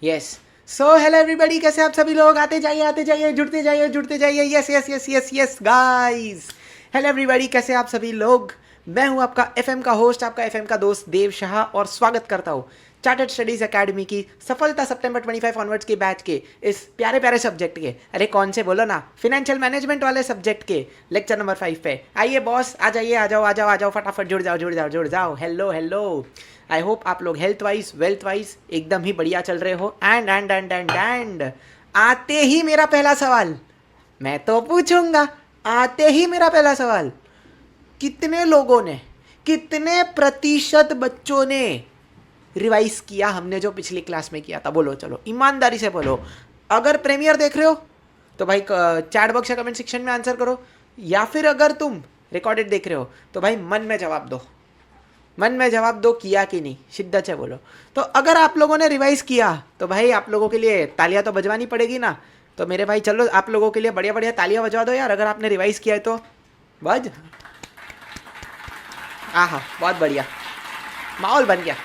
Yes. So hello everybody, कैसे आप सभी लोग? आते जाइए जुड़ते जाइए। Yes yes yes yes yes guys. Hello everybody, कैसे आप सभी लोग? मैं हूं आपका एफएम का होस्ट, आपका एफएम का दोस्त देव शाह, और स्वागत करता हूं चार्टर्ड स्टडीज एकेडमी की सफलता सितंबर 25 ऑनवर्ड्स के बैच के इस प्यारे प्यारे सब्जेक्ट के, अरे कौन से बोलो ना, फाइनेंशियल मैनेजमेंट वाले सब्जेक्ट के लेक्चर नंबर 5 पे। आइए बॉस, आ जाइए, आ जाओ फटाफट, जुड़ जाओ। Hello hello. आई होप आप लोग हेल्थ वाइज वेल्थ वाइज एकदम ही बढ़िया चल रहे हो। एंड आते ही मेरा पहला सवाल मैं तो पूछूंगा। आते ही मेरा पहला सवाल, कितने लोगों ने, कितने प्रतिशत बच्चों ने रिवाइज किया हमने जो पिछली क्लास में किया था? बोलो, चलो ईमानदारी से बोलो। अगर प्रीमियर देख रहे हो तो भाई चैट बॉक्स या कमेंट सेक्शन में आंसर करो, या फिर अगर तुम रिकॉर्डेड देख रहे हो तो भाई मन में जवाब दो। मन में जवाब दो, किया कि नहीं, शिद्दत से बोलो। तो अगर आप लोगों ने रिवाइज किया तो भाई आप लोगों के लिए तालियां तो बजवानी पड़ेगी ना। तो मेरे भाई चलो आप लोगों के लिए बढ़िया बढ़िया तालियां बजवा दो यार, अगर आपने रिवाइज किया है तो बज। आहा, बहुत बढ़िया, माहौल बन गया।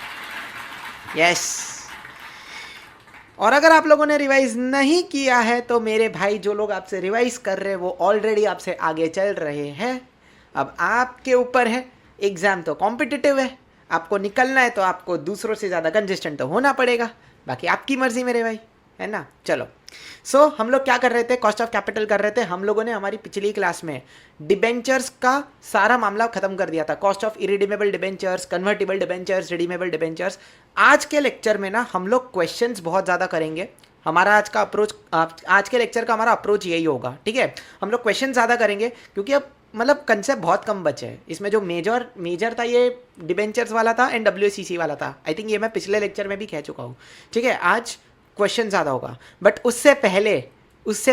यस। और अगर आप लोगों ने रिवाइज नहीं किया है तो मेरे भाई, जो लोग आपसे रिवाइज कर रहे हैं वो ऑलरेडी आपसे आगे चल रहे हैं। अब आपके ऊपर है, एग्जाम तो कॉम्पिटिटिव है, आपको निकलना है तो आपको दूसरों से ज़्यादा कंसिस्टेंट तो होना पड़ेगा। बाकी आपकी मर्जी मेरे भाई, है ना। चलो, सो हम लोग क्या कर रहे थे, कॉस्ट ऑफ कैपिटल कर रहे थे। हम लोगों ने हमारी पिछली क्लास में डिबेंचर्स का सारा मामला खत्म कर दिया था, cost of irredeemable debentures, convertible debentures, redeemable debentures. आज के लेक्चर में ना हम लोग क्वेश्चंस बहुत ज़्यादा करेंगे। हमारा आज का अप्रोच, आज के लेक्चर का हमारा अप्रोच यही होगा, ठीक है। हम लोग क्वेश्चन ज़्यादा करेंगे क्योंकि अब मतलब कंसेप्ट बहुत कम बचे हैं इसमें। जो मेजर था ये डिबेंचर्स वाला था एंड डब्ल्यूसीसी वाला था। आई थिंक ये मैं पिछले लेक्चर में भी कह चुका हूँ, ठीक है। आज क्वेश्चन ज़्यादा होगा, बट उससे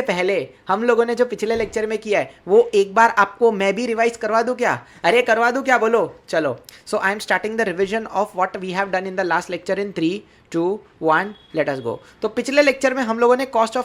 पहले हम लोगों ने जो पिछले लेक्चर में किया है वो एक बार आपको मैं भी रिवाइज करवा दूं क्या? अरे करवा दूं क्या, बोलो। चलो, so I am starting the revision of what we have done in the last lecture in 3, 2, 1, let us go. तो पिछले लेक्चर में हम लोगों ने कॉस्ट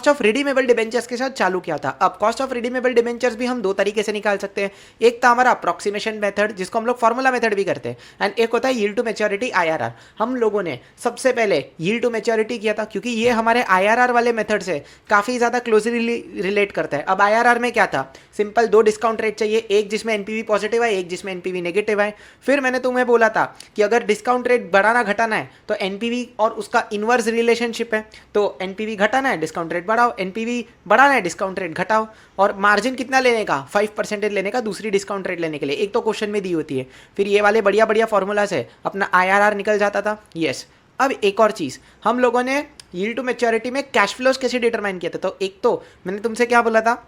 ऑफ रिडीमेबल डिबेंचर्स के साथ चालू किया था। अब कॉस्ट ऑफ रिडीमेबल डिबेंचर्स भी हम दो तरीके से निकाल सकते हैं। एक था हमारा अप्रोक्सीमेशन मेथड, जिसको हम लोग फॉर्मूला मेथड भी करते हैं, एंड एक होता है यील्ड टू मैच्योरिटी, आईआरआर। हम लोगों ने सबसे पहले यील्ड टू मैच्योरिटी किया था क्योंकि ये हमारे आईआरआर वाले मेथड से काफ़ी ज़्यादा क्लोजली रिलेट करता है। अब आईआरआर में क्या था, सिंपल दो डिस्काउंट रेट चाहिए, एक जिसमें एनपीवी पॉजिटिव है, एक जिसमें एनपीवी नेगेटिव है। फिर मैंने तुम्हें बोला था कि अगर डिस्काउंट रेट बढ़ाना घटाना है तो एनपीवी और उसका इनवर्स रिलेशनशिप है, तो एनपीवी घटाना है डिस्काउंट रेट बढ़ाओ, एनपीवी बढ़ाना है डिस्काउंट रेट घटाओ। और मार्जिन कितना लेने का, 5% लेने का दूसरी डिस्काउंट रेट लेने के लिए, एक तो क्वेश्चन में दी होती है। फिर ये वाले बढ़िया बढ़िया फॉर्मूला से अपना आईआरआर निकल जाता था। यस। अब एक और चीज़, हम लोगों ने यील्ड टू मैच्योरिटी में कैश फ्लोज कैसे डिटरमाइन किया था। तो एक तो मैंने तुमसे क्या बोला था,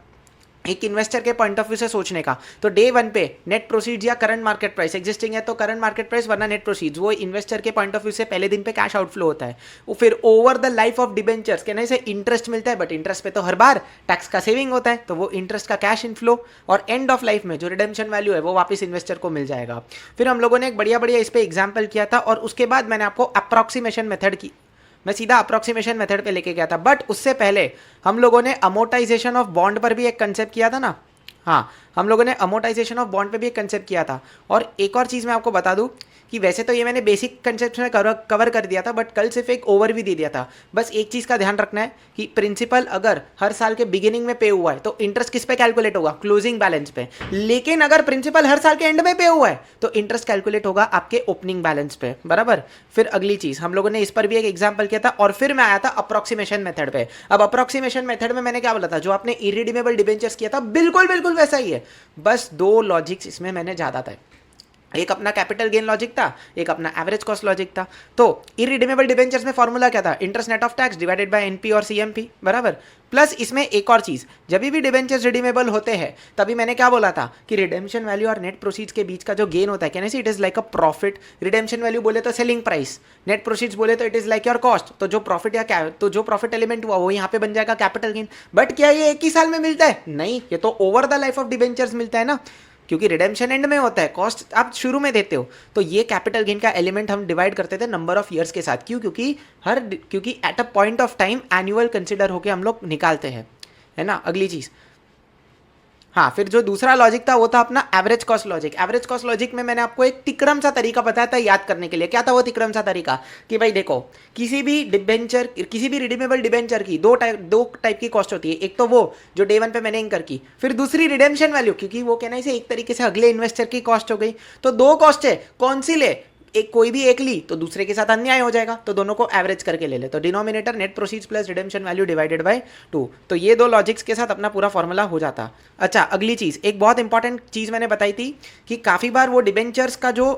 एक इन्वेस्टर के पॉइंट ऑफ व्यू से सोचने का। तो डे 1 पे नेट प्रोसीड्स या करंट मार्केट प्राइस, एग्जिस्टिंग है तो करंट मार्केट प्राइस वरना नेट प्रोसीड्स, वो इन्वेस्टर के पॉइंट ऑफ व्यू से पहले दिन पे कैश आउटफ्लो होता है। वो फिर over the life of debentures कहने से इंटरेस्ट मिलता है, बट इंटरेस्ट पे तो हर बार टैक्स का सेविंग होता है, तो वो इंटरेस्ट का कैश इनफ्लो, और एंड ऑफ लाइफ में जो रिडेम्पशन वैल्यू है वो वापस इन्वेस्टर को मिल जाएगा। फिर हम लोगों ने एक बढ़िया बढ़िया इस पर एग्जाम्पल किया था, और उसके बाद मैंने आपको अप्रॉक्सीमेशन मेथड की, मैं सीधा अप्रोक्सीमेशन मेथड पे लेके गया था। बट उससे पहले हम लोगों ने अमोर्टाइजेशन ऑफ बॉन्ड पर भी एक कंसेप्ट किया था ना। हाँ, हम लोगों ने अमोर्टाइजेशन ऑफ बॉन्ड पे भी एक कंसेप्ट किया था। और एक और चीज़ मैं आपको बता दूं कि वैसे तो ये मैंने बेसिक कंसेप्ट में कवर कर दिया था, बट कल सिर्फ एक ओवर भी दे दिया था। बस एक चीज़ का ध्यान रखना है कि प्रिंसिपल अगर हर साल के बिगिनिंग में पे हुआ है तो इंटरेस्ट किस पे कैलकुलेट होगा, क्लोजिंग बैलेंस पे। लेकिन अगर प्रिंसिपल हर साल के एंड में पे हुआ है तो इंटरेस्ट कैलकुलेट होगा आपके ओपनिंग बैलेंस पे, बराबर। फिर अगली चीज़ हम लोगों ने इस पर भी एक एग्जाम्पल किया था, और फिर मैं आया था अप्रोक्सीमेशन मेथड पे। अब अप्रोक्सीमेशन मेथड में मैंने क्या बोला था, जो आपने इरिडीमेबल डिबेंचर्स किया था बिल्कुल बिल्कुल वैसा ही है, बस दो लॉजिक्स इसमें मैंने ज़्यादा था। एक अपना कैपिटल गेन लॉजिक था, एक अपना एवरेज कॉस्ट लॉजिक था। तो इरिडीमेबल डिबेंचर्स में फॉर्मूला क्या था, interest net of tax divided by NP और सीएमपी, बराबर। प्लस इसमें एक और चीज़, जब भी डिबेंचर्स रिडीमेबल होते हैं तभी मैंने क्या बोला था कि रिडेम्पशन वैल्यू और नेट प्रोसीड्स के बीच का जो गेन होता है, कहने से it is like a profit. Redemption value बोले तो सेलिंग प्राइस, नेट प्रोसीड्स बोले तो it is like your cost. तो जो प्रॉफिट या क्या, तो जो प्रॉफिट एलिमेंट हुआ वो यहाँ पे बन जाएगा कैपिटल गेन। बट क्या ये एक ही साल में मिलता है? नहीं, ये तो over the life of debentures मिलता है ना, क्योंकि रिडेम्पशन एंड में होता है, कॉस्ट आप शुरू में देते हो। तो ये कैपिटल गेन का एलिमेंट हम डिवाइड करते थे नंबर ऑफ ईयर्स के साथ। क्यों? क्योंकि at a point of time annual consider होकर हम लोग निकालते हैं, है ना। अगली चीज़, हाँ, फिर जो दूसरा लॉजिक था वो था अपना average cost logic. Average cost logic में मैंने आपको एक तिक्रम सा तरीका बताया था याद करने के लिए। क्या था वो तिक्रम सा तरीका? कि भाई देखो, किसी भी डिबेंचर, किसी भी रिडीमेबल डिबेंचर की दो टाइप की कॉस्ट होती है। एक तो वो जो डे वन पे मैंने इंकर की, फिर दूसरी रिडेम्पशन वैल्यू, क्योंकि वो कहना से एक तरीके से अगले इन्वेस्टर की कॉस्ट हो गई। तो दो कॉस्ट है, कौन सी ले? एक कोई भी एक ली तो दूसरे के साथ अन्याय हो जाएगा, तो दोनों को एवरेज करके ले ले। तो denominator net proceeds plus redemption value divided by 2। तो ये दो लॉजिक्स के साथ अपना पूरा फॉर्मूला हो जाता। अच्छा, अगली चीज़, एक बहुत इंपॉर्टेंट चीज़ मैंने बताई थी कि काफ़ी बार वो डिबेंचर्स का जो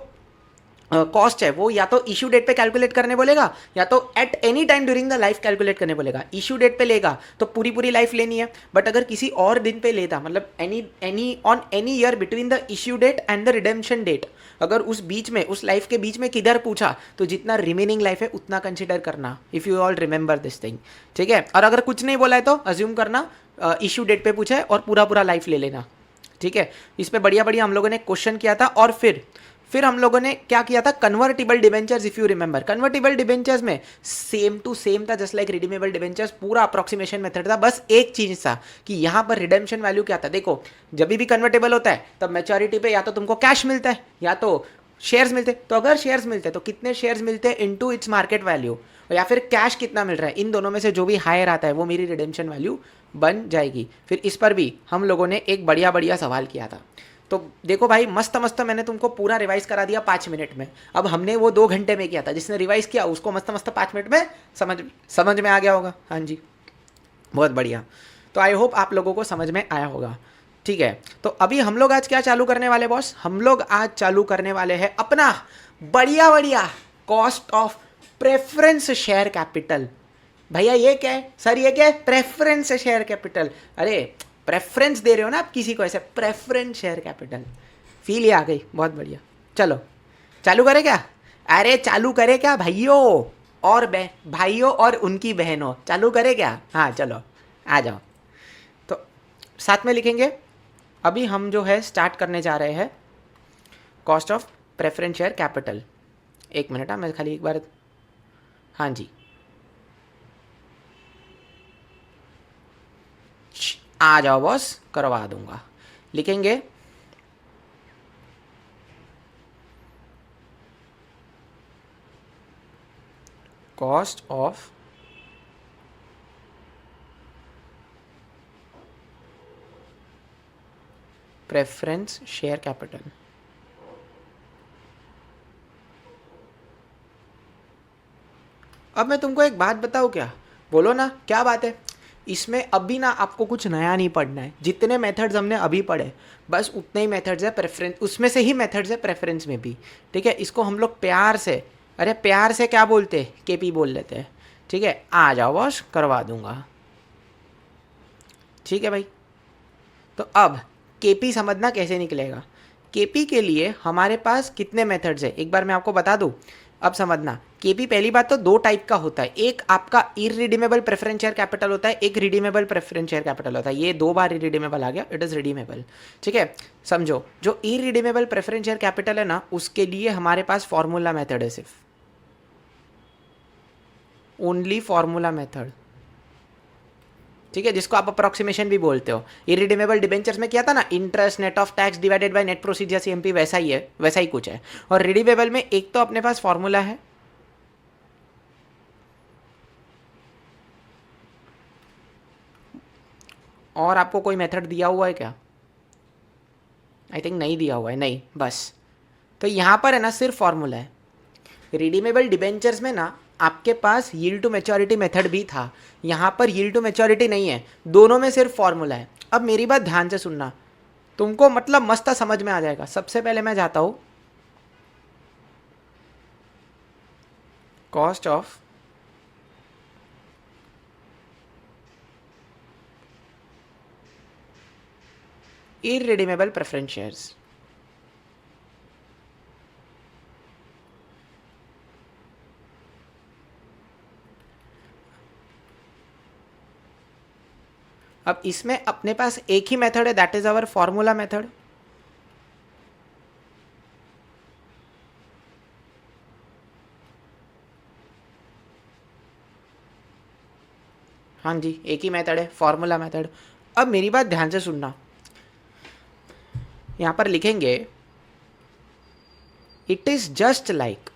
कॉस्ट है वो या तो इशू डेट पे कैलकुलेट करने बोलेगा, या तो at any time during the life calculate करने बोलेगा। इशू डेट पे लेगा तो पूरी पूरी लाइफ लेनी है, बट अगर किसी और दिन पे लेता, मतलब any on any year between the issue date and the redemption date, अगर उस बीच में, उस लाइफ के बीच में किधर पूछा, तो जितना रिमेनिंग लाइफ है उतना कंसिडर करना। If you all remember this thing, ठीक है। और अगर कुछ नहीं बोला है तो अज्यूम करना इशू डेट पे पूछा है और पूरा पूरा लाइफ ले लेना, ठीक है। इस पर बढ़िया बढ़िया हम लोगों ने क्वेश्चन किया था। और फिर हम लोगों ने क्या किया था? Convertible debentures. If you remember, convertible debentures में सेम टू सेम था, जस्ट लाइक रिडीमेबल डिबेंचर्स, पूरा अप्रोक्सीमेशन मेथड था। बस एक चीज था कि यहाँ पर रिडेम्पशन वैल्यू क्या था। देखो, जब भी कन्वर्टेबल होता है तब मैच्योरिटी पे या तो तुमको कैश मिलता है या तो शेयर्स मिलते। तो अगर शेयर्स मिलते तो कितने शेयर्स मिलते हैं इनटू इट्स मार्केट वैल्यू, या फिर कैश कितना मिल रहा है, इन दोनों में से जो भी हायर आता है वो मेरी रिडेम्पशन वैल्यू बन जाएगी। फिर इस पर भी हम लोगों ने एक बढ़िया बढ़िया सवाल किया था। तो देखो भाई, मस्त मस्त मैंने तुमको पूरा रिवाइज करा दिया 5 मिनट में। अब हमने वो 2 घंटे में किया था, जिसने रिवाइज किया उसको मस्त मस्त 5 मिनट में समझ में आ गया होगा। हाँ जी, बहुत बढ़िया। तो आई होप आप लोगों को समझ में आया होगा, ठीक है। तो अभी हम लोग आज क्या चालू करने वाले बॉस? हम लोग आज चालू करने वाले हैं अपना बढ़िया बढ़िया cost of preference share capital. भैया ये क्या है सर? ये क्या है? Preference share capital. अरे प्रेफरेंस दे रहे हो ना आप किसी को, ऐसे प्रेफरेंस शेयर कैपिटल, फील ही आ गई। बहुत बढ़िया, चलो चालू करें क्या? अरे चालू करें क्या भाइयों और भाइयों और उनकी बहनों, चालू करें क्या? हाँ चलो आ जाओ। तो साथ में लिखेंगे। अभी हम जो है स्टार्ट करने जा रहे हैं cost of preference share capital. एक मिनट, हाँ मैं खाली एक बार, हाँ जी आ जाओ बॉस, करवा दूंगा। लिखेंगे cost of preference share capital. अब मैं तुमको एक बात बताऊँ क्या? बोलो ना, क्या बात है? इसमें अभी ना आपको कुछ नया नहीं पढ़ना है। जितने मेथड्स हमने अभी पढ़े बस उतने ही मेथड्स है प्रेफरेंस, उसमें से ही मेथड्स है प्रेफरेंस में भी, ठीक है। इसको हम लोग प्यार से, अरे प्यार से क्या बोलते हैं, केपी बोल लेते हैं, ठीक है। आ जाओ बॉस, करवा दूंगा, ठीक है भाई। तो अब केपी समझना कैसे निकलेगा। केपी के लिए हमारे पास कितने मेथड्स है एक बार मैं आपको बता दूं। अब समझना, केपी पहली बात तो 2 टाइप का होता है। एक आपका इरिडीमेबल प्रेफरेंस शेयर कैपिटल होता है, एक रिडीमेबल प्रेफरेंस शेयर कैपिटल होता है। ये 2 बार इरिडीमेबल आ गया, इट इज़ रिडीमेबल, ठीक है। समझो, जो इरिडीमेबल प्रेफरेंस शेयर कैपिटल है ना, उसके लिए हमारे पास फॉर्मूला मेथड है, सिर्फ ओनली फॉर्मूला मेथड, ठीक है, जिसको आप अप्रोक्सीमेशन भी बोलते हो। इरिडीमेबल डिबेंचर्स में किया था ना, interest net of tax divided by net proceed या सीएमपी, वैसा ही है, वैसा ही कुछ है। और रिडीमेबल में एक तो अपने पास फॉर्मूला है, और आपको कोई मेथड दिया हुआ है क्या? आई थिंक नहीं दिया हुआ है, नहीं, बस। तो यहाँ पर है ना सिर्फ फॉर्मूला है। रिडीमेबल डिबेंचर्स में ना आपके पास यील्ड टू मैच्योरिटी मेथड भी था, यहाँ पर यील्ड टू मैच्योरिटी नहीं है, दोनों में सिर्फ फॉर्मूला है। अब मेरी बात ध्यान से सुनना, तुमको मतलब मस्त समझ में आ जाएगा। सबसे पहले मैं जाता हूँ cost of irredeemable preference shares. अब इसमें अपने पास एक ही मेथड है, that is our formula method. हाँ जी, एक ही मेथड है, फॉर्मूला मेथड। अब मेरी बात ध्यान से सुनना, यहां पर लिखेंगे it is just like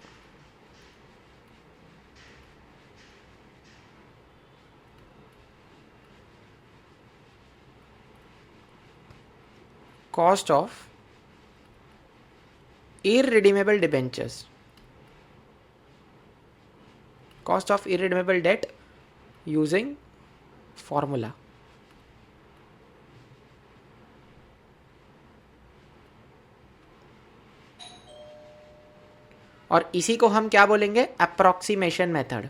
cost of irredeemable debentures, cost of irredeemable debt using formula. और इसी को हम क्या बोलेंगे? Approximation method.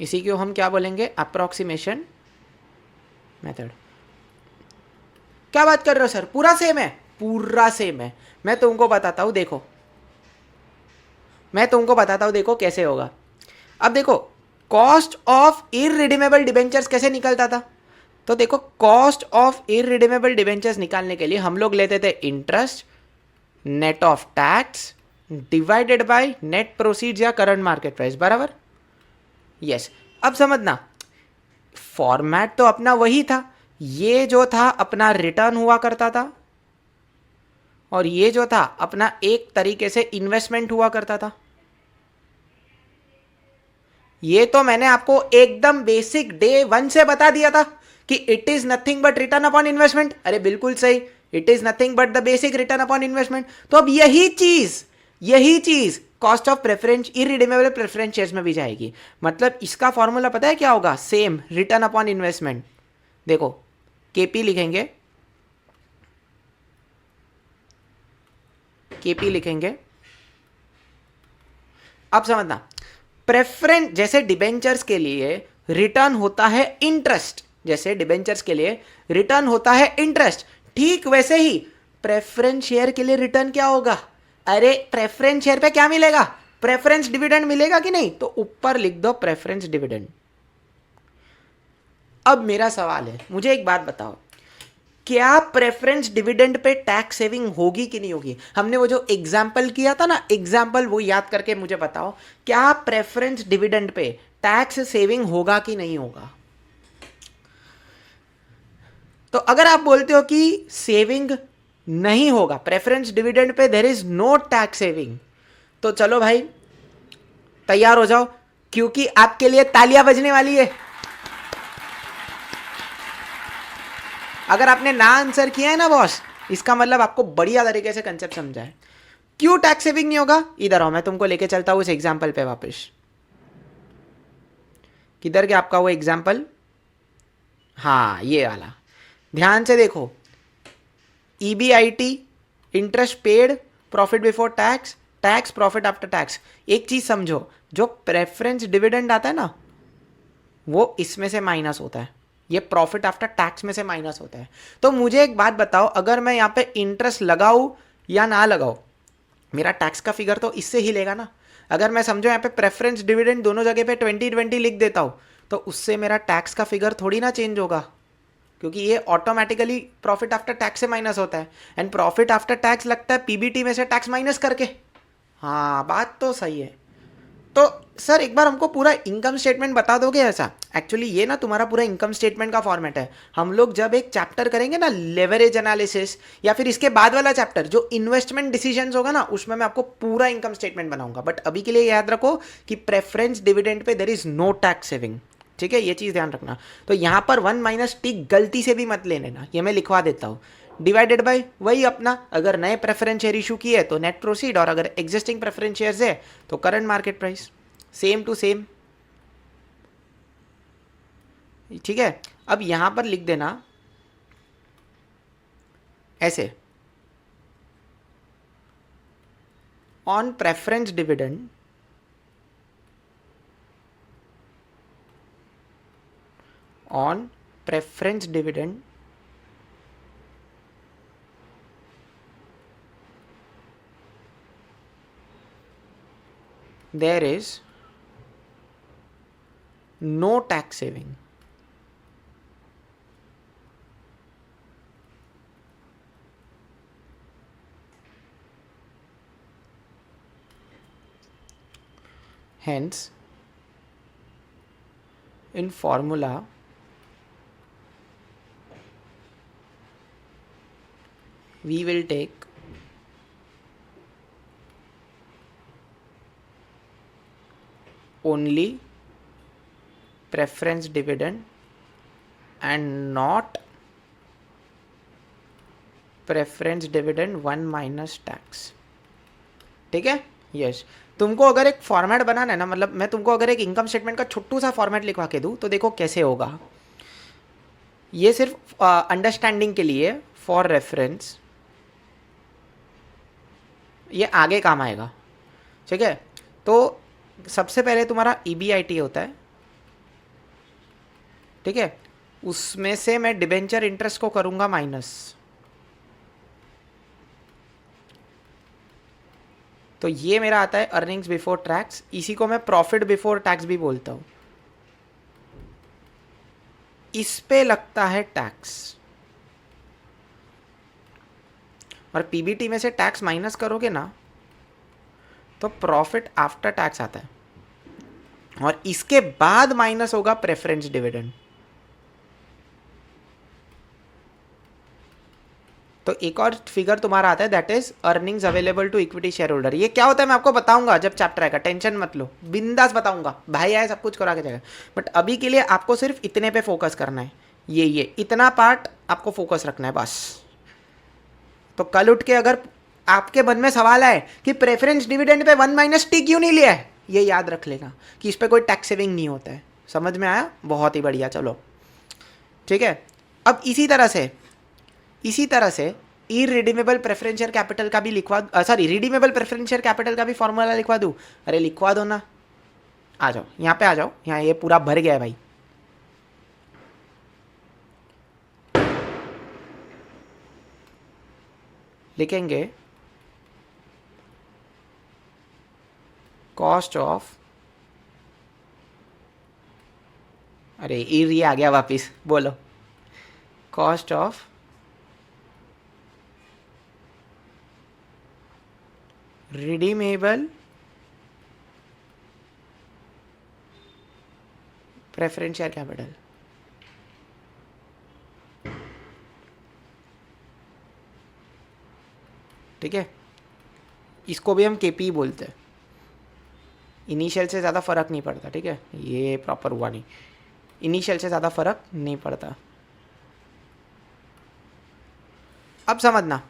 इसी को हम क्या बोलेंगे? Approximation method. क्या बात कर रहे हो सर? पूरा सेम है? पूरा सेम है। मैं तुमको बताता हूं, देखो कैसे होगा। अब देखो कॉस्ट ऑफ इररिडीमेबल डिबेंचर्स कैसे निकलता था? तो देखो कॉस्ट ऑफ इररिडीमेबल डिबेंचर्स निकालने के लिए हम लोग लेते थे interest net of tax divided by net proceeds या करंट मार्केट प्राइस, बराबर? यस। अब समझना, फॉर्मेट तो अपना वही था। ये जो था अपना रिटर्न हुआ करता था और ये जो था अपना एक तरीके से इन्वेस्टमेंट हुआ करता था। ये तो मैंने आपको एकदम बेसिक डे 1 से बता दिया था कि it is nothing but return upon investment. अरे बिल्कुल सही, it is nothing but the basic return upon investment. तो अब यही चीज cost of preference irredeemable preference shares में भी जाएगी। मतलब इसका फॉर्मूला पता है क्या होगा? Same, return upon investment. देखो केपी लिखेंगे, अब समझना, प्रेफरेंस जैसे डिबेंचर्स के लिए रिटर्न होता है इंटरेस्ट, ठीक वैसे ही प्रेफरेंस शेयर के लिए रिटर्न क्या होगा? अरे प्रेफरेंस शेयर पे क्या मिलेगा? प्रेफरेंस डिविडेंड मिलेगा कि नहीं? तो ऊपर लिख दो प्रेफरेंस डिविडेंड। अब मेरा सवाल है, मुझे एक बात बताओ, क्या प्रेफरेंस डिविडेंड पे टैक्स सेविंग होगी कि नहीं होगी? हमने वो जो एग्जाम्पल किया था ना, एग्जाम्पल वो याद करके मुझे बताओ, क्या प्रेफरेंस डिविडेंड पे टैक्स सेविंग होगा कि नहीं होगा? तो अगर आप बोलते हो कि सेविंग नहीं होगा, प्रेफरेंस डिविडेंड पे there is no tax saving, तो चलो भाई तैयार हो जाओ, क्योंकि आपके लिए तालियां बजने वाली है। अगर आपने ना आंसर किया है ना बॉस, इसका मतलब आपको बढ़िया तरीके से कंसेप्ट समझा है। क्यों टैक्स सेविंग नहीं होगा? इधर आओ, मैं तुमको लेके चलता हूं उस एग्जाम्पल पे वापस। किधर गया आपका वो एग्जाम्पल? हाँ ये वाला, ध्यान से देखो। EBIT, interest paid, profit before tax, tax, profit after tax. एक चीज समझो, जो प्रेफरेंस डिविडेंड आता है ना, वो इसमें से माइनस होता है, ये प्रॉफिट आफ्टर टैक्स में से माइनस होता है। तो मुझे एक बात बताओ, अगर मैं यहाँ पे इंटरेस्ट लगाऊं या ना लगाऊं, मेरा टैक्स का फिगर तो इससे ही लेगा ना। अगर मैं समझो यहाँ पे प्रेफरेंस डिविडेंड दोनों जगह पे 2020 लिख देता हूँ, तो उससे मेरा टैक्स का फिगर थोड़ी ना चेंज होगा, क्योंकि ये ऑटोमेटिकली प्रॉफिट आफ्टर टैक्स से माइनस होता है। एंड प्रॉफिट आफ्टर टैक्स लगता है पीबीटी में से टैक्स माइनस करके। हाँ बात तो सही है। तो सर एक बार हमको पूरा इनकम स्टेटमेंट बता दोगे ऐसा? एक्चुअली ये ना तुम्हारा पूरा इनकम स्टेटमेंट का फॉर्मेट है। हम लोग जब एक चैप्टर करेंगे ना लेवरेज एनालिसिस, या फिर इसके बाद वाला चैप्टर जो इन्वेस्टमेंट डिसीजंस होगा ना, उसमें मैं आपको पूरा इनकम स्टेटमेंट बनाऊंगा। बट अभी के लिए याद रखो कि प्रेफरेंस डिविडेंड पे there is no tax saving, ठीक है? ये चीज़ ध्यान रखना। तो यहाँ पर 1 माइनस टी गलती से भी मत ले लेना, ये मैं लिखवा देता हूँ। डिवाइडेड बाय वही अपना, अगर नए प्रेफरेंस शेयर इशू किए तो नेट प्रोसीड, और अगर एग्जिस्टिंग प्रेफरेंस शेयर्स है तो current market price, same to same, ठीक है? अब यहां पर लिख देना ऐसे, on preference dividend there is no tax saving. Hence, in formula we will take only preference dividend and not preference dividend 1 minus tax. ठीक है, यस। तुमको अगर एक फॉर्मेट बनाना है ना, मतलब मैं तुमको अगर एक इनकम स्टेटमेंट का छोटू सा फॉर्मेट लिखवा के दूँ तो देखो कैसे होगा। ये सिर्फ अंडरस्टैंडिंग के लिए, फॉर रेफरेंस, ये आगे काम आएगा। ठीक है, तो सबसे पहले तुम्हारा EBIT होता है, ठीक है, उसमें से मैं डिबेंचर इंटरेस्ट को करूंगा माइनस, तो ये मेरा आता है अर्निंग्स बिफोर टैक्स। इसी को मैं प्रॉफिट बिफोर टैक्स भी बोलता हूं। इस पे लगता है टैक्स, और PBT में से टैक्स माइनस करोगे ना तो प्रॉफिट आफ्टर टैक्स आता है, और इसके बाद माइनस होगा प्रेफरेंस डिविडेंड। तो एक और फिगर तुम्हारा आता है, that is earnings available to equity share holder. ये क्या होता है मैं आपको बताऊंगा जब चैप्टर आएगा, टेंशन मत लो, बिंदास बताऊंगा, भाई आए सब कुछ करा के जाएगा। बट अभी के लिए आपको सिर्फ इतने पे फोकस करना है, ये इतना पार्ट आपको फोकस रखना है बस। तो कल उठ के अगर आपके मन में सवाल आए कि प्रेफरेंस डिविडेंड पे 1 माइनस टी क्यों नहीं लिया है, ये याद रख लेगा कि इस पर कोई टैक्स सेविंग नहीं होता है। समझ में आया? बहुत ही बढ़िया। चलो ठीक है, अब इसी तरह से इरिडीमेबल प्रेफरेंशियल कैपिटल का भी लिखवा, सॉरी रिडीमेबल प्रेफरेंशियल कैपिटल का भी फॉर्मूला लिखवा दूँ? अरे लिखवा दो ना, आ जाओ यहाँ पे, आ जाओ यहाँ, ये पूरा भर गया है भाई। लिखेंगे कॉस्ट ऑफ, अरे ये आ गया वापिस, बोलो, cost of redeemable preferential capital. ठीक है, इसको भी हम KP बोलते हैं। इनिशियल से ज़्यादा फर्क नहीं पड़ता। ठीक है, ये प्रॉपर हुआ नहीं, इनिशियल से ज़्यादा फर्क नहीं पड़ता। अब समझना,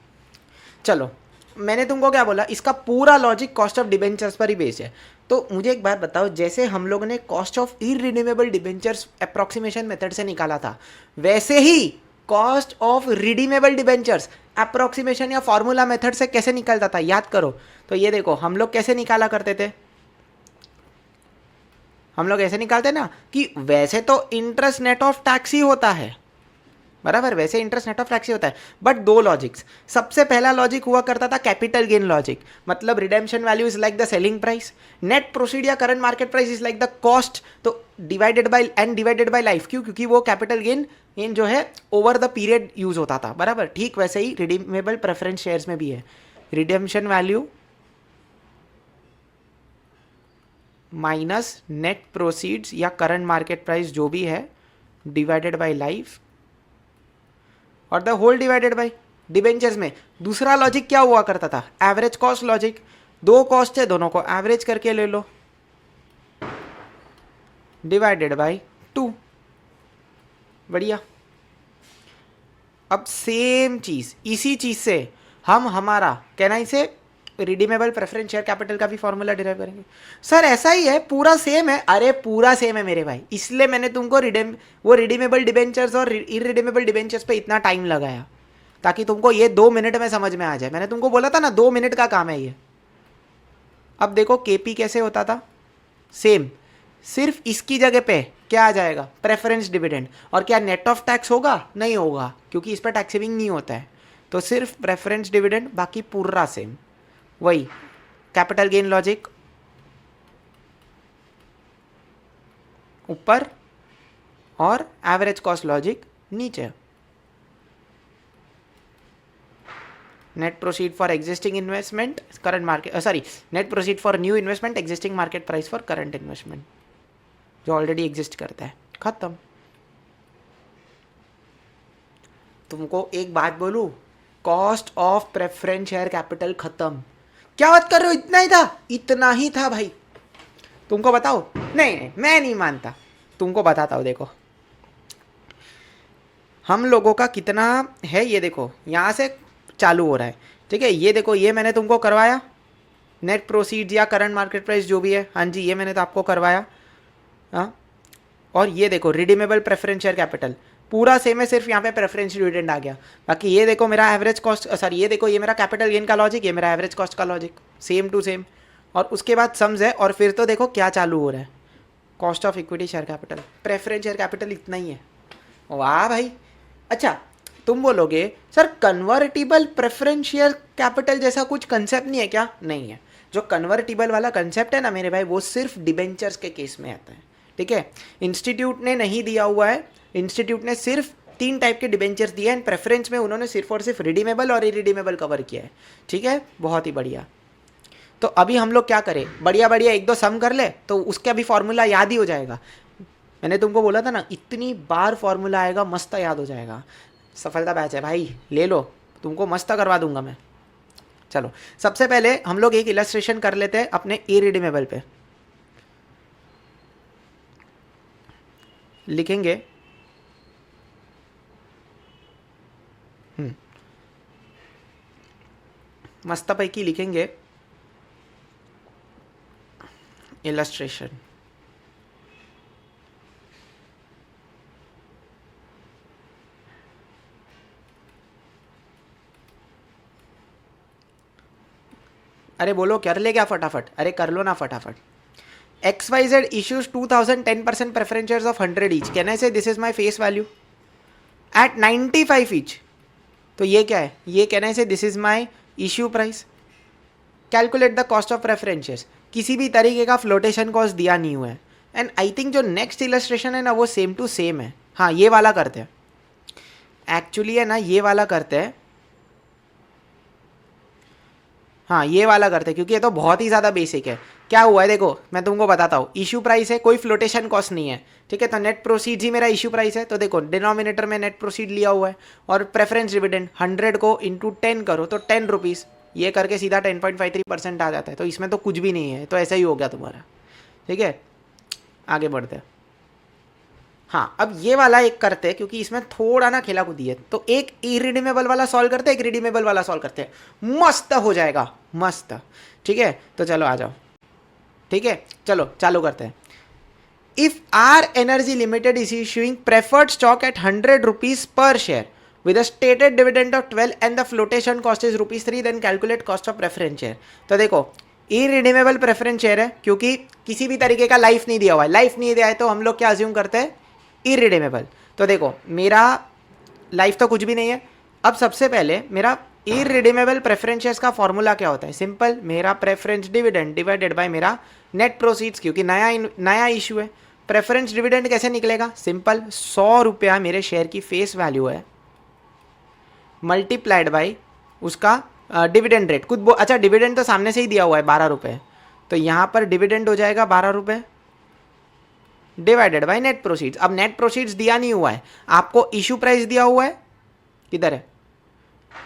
चलो मैंने तुमको क्या बोला, इसका पूरा लॉजिक कॉस्ट ऑफ डिबेंचर्स पर ही बेस्ड है। तो मुझे एक बात बताओ, जैसे हम लोगों ने cost of irredeemable debentures approximation method से निकाला था, वैसे ही cost of redeemable debentures approximation या फॉर्मूला मेथड से कैसे निकलता था, याद करो। तो ये देखो, हम लोग कैसे निकाला करते थे, हम लोग ऐसे निकालते ना कि वैसे तो इंटरेस्ट नेट ऑफ टैक्स ही होता है, बराबर, वैसे इंटरेस्ट नेट ऑफ टैक्स ही होता है। बट दो लॉजिक्स, सबसे पहला लॉजिक हुआ करता था कैपिटल गेन लॉजिक, मतलब redemption value is like the selling price, net proceed या current market price is like the cost, तो डिवाइडेड बाय लाइफ। क्यों? क्योंकि वो कैपिटल गेन इन जो है ओवर द पीरियड यूज होता था, बराबर। ठीक वैसे ही रिडीमेबल प्रेफरेंस शेयर्स में भी है, redemption value minus net proceeds या करंट मार्केट प्राइस जो भी है डिवाइडेड बाय लाइफ, और the whole divided by debentures में दूसरा लॉजिक क्या हुआ करता था, एवरेज कॉस्ट लॉजिक। दो कॉस्ट है, दोनों को एवरेज करके ले लो, डिवाइडेड बाय 2। बढ़िया। अब सेम चीज, इसी चीज से हम हमारा कहना इसे रिडीमेबल प्रेफरेंस शेयर कैपिटल का भी फॉर्मूला डिराइव करेंगे। सर ऐसा ही है, पूरा सेम है? अरे पूरा सेम है मेरे भाई, इसलिए मैंने तुमको वो रिडीमेबल डिबेंचर्स और इरिडीमेबल डिबेंचर्स पे इतना टाइम लगाया, ताकि तुमको ये 2 मिनट में समझ में आ जाए। मैंने तुमको बोला था ना 2 मिनट का काम है ये। अब देखो KP कैसे होता था, सेम, सिर्फ इसकी जगह पे क्या आ जाएगा, प्रेफरेंस डिविडेंड। और क्या नेट ऑफ टैक्स होगा? नहीं होगा, क्योंकि इस पर टैक्स सेविंग नहीं होता है, तो सिर्फ प्रेफरेंस डिविडेंड, बाकी पूरा सेम वही कैपिटल गेन लॉजिक ऊपर और एवरेज कॉस्ट लॉजिक नीचे। Net proceed for existing investment, current market, sorry, net proceed for new investment, existing market price for current investment जो ऑलरेडी एग्जिस्ट करता है, खत्म। तुमको एक बात बोलूं, cost of preference share capital खत्म। क्या बात कर रहे हो, इतना ही था? इतना ही था भाई, तुमको बताओ? नहीं नहीं, मैं नहीं मानता, तुमको बताता हूँ। देखो हम लोगों का कितना है, ये देखो यहाँ से चालू हो रहा है, ठीक है। ये देखो, ये मैंने तुमको करवाया, नेट प्रोसीड्स या करंट मार्केट प्राइस जो भी है, हाँ जी ये मैंने तो आपको करवाया। हाँ, और ये देखो रिडीमेबल प्रेफरेंस शेयर कैपिटल पूरा सेम है, सिर्फ यहाँ पे प्रेफरेंस डिविडेंड आ गया। बाकी ये देखो मेरा एवरेज कॉस्ट, सॉरी ये देखो ये मेरा कैपिटल गेन का लॉजिक, ये मेरा एवरेज कॉस्ट का लॉजिक, सेम टू सेम। और उसके बाद सम्स है, और फिर तो देखो क्या चालू हो रहा है, cost of equity share capital, preference share capital इतना ही है। वाह भाई। अच्छा तुम बोलोगे sir convertible preference share capital जैसा कुछ कंसेप्ट नहीं है क्या? नहीं है। जो कन्वर्टिबल वाला कंसेप्ट है ना मेरे भाई, वो सिर्फ डिबेंचर्स के केस में आता है, ठीक है। इंस्टीट्यूट ने नहीं दिया हुआ है, इंस्टीट्यूट ने सिर्फ 3 टाइप के डिबेंचर्स दिए हैं, प्रेफरेंस में उन्होंने सिर्फ और सिर्फ रिडीमेबल और इरिडीमेबल कवर किया है, ठीक है। बहुत ही बढ़िया। तो अभी हम लोग क्या करें, बढ़िया बढ़िया 1-2 सम कर ले तो उसका भी फॉर्मूला याद ही हो जाएगा। मैंने तुमको बोला था ना, इतनी बार फॉर्मूला आएगा मस्त याद हो जाएगा। सफलता बैच है भाई, ले लो, तुमको मस्त करवा दूंगा मैं। चलो सबसे पहले हम लोग एक इलस्ट्रेशन कर लेते हैं अपने इरिडीमेबल पे। लिखेंगे मस्त पैकी लिखेंगे इलस्ट्रेशन। अरे बोलो कर ले क्या फटाफट? अरे कर लो ना फटाफट। XYZ issues 2010% preference shares of 100 each. Can I say this is my face value at 95 each? तो ये क्या है? ये कैन आई से this is my issue price. Calculate the cost of preference shares. किसी भी तरीके का फ्लोटेशन कॉस्ट दिया नहीं हुआ है। एंड आई थिंक जो नेक्स्ट इलस्ट्रेशन है ना वो सेम टू सेम है। हाँ ये वाला करते हैं, एक्चुअली है ना ये वाला करते हैं। हाँ ये वाला करते हैं क्योंकि ये तो बहुत ही ज़्यादा बेसिक है। क्या हुआ है देखो मैं तुमको बताता हूँ। इशू प्राइस है, कोई फ्लोटेशन कॉस्ट नहीं है, ठीक है। तो नेट प्रोसीड्स ही मेरा इशू प्राइस है। तो देखो डिनोमिनेटर में नेट प्रोसीड लिया हुआ है और प्रेफरेंस डिविडेंड 100 को इंटू 10 करो तो 10 रुपीज़, ये करके सीधा 10.53% आ जाता है। तो इसमें तो कुछ भी नहीं है, तो ऐसा ही हो गया तुम्हारा, ठीक है। आगे बढ़ते हैं। हाँ अब ये वाला एक करते हैं क्योंकि इसमें थोड़ा ना खेला कूदी है। तो एक इरिडीमेबल वाला सॉल्व करते हैं, एक रिडीमेबल वाला सॉल्व करते हैं, मस्त हो जाएगा, मस्त, ठीक है। तो चलो आ जाओ, ठीक है चलो चालू करते हैं। If R energy limited is issuing preferred stock at 100 rupees per share with a stated dividend of 12 and the flotation cost is ₹3, then calculate cost of preference share। तो देखो इरिडीमेबल प्रेफरेंस शेयर है क्योंकि किसी भी तरीके का life नहीं दिया हुआ है, लाइफ नहीं दिया है तो हम लोग क्या अज्यूम करते हैं, इरिडीमेबल। तो देखो मेरा लाइफ तो कुछ भी नहीं है। अब सबसे पहले मेरा इरिडीमेबल प्रेफरेंस शेयर्स का फॉर्मूला क्या होता है, सिंपल, मेरा प्रेफरेंस डिविडेंड डिवाइडेड बाय मेरा नेट प्रोसीड्स, क्योंकि नया इशू है। प्रेफरेंस डिविडेंड कैसे निकलेगा, सिंपल, 100 रुपया मेरे शेयर की फेस वैल्यू है मल्टीप्लाइड बाई उसका डिविडेंड रेट। कुछ अच्छा डिविडेंड तो सामने से ही दिया हुआ है 12 रुपये, तो यहाँ पर डिविडेंड हो जाएगा 12 रुपये डिवाइडेड बाई नेट प्रोसीड्स। अब नेट प्रोसीड्स दिया नहीं हुआ है, आपको इशू प्राइस दिया हुआ है, किधर है,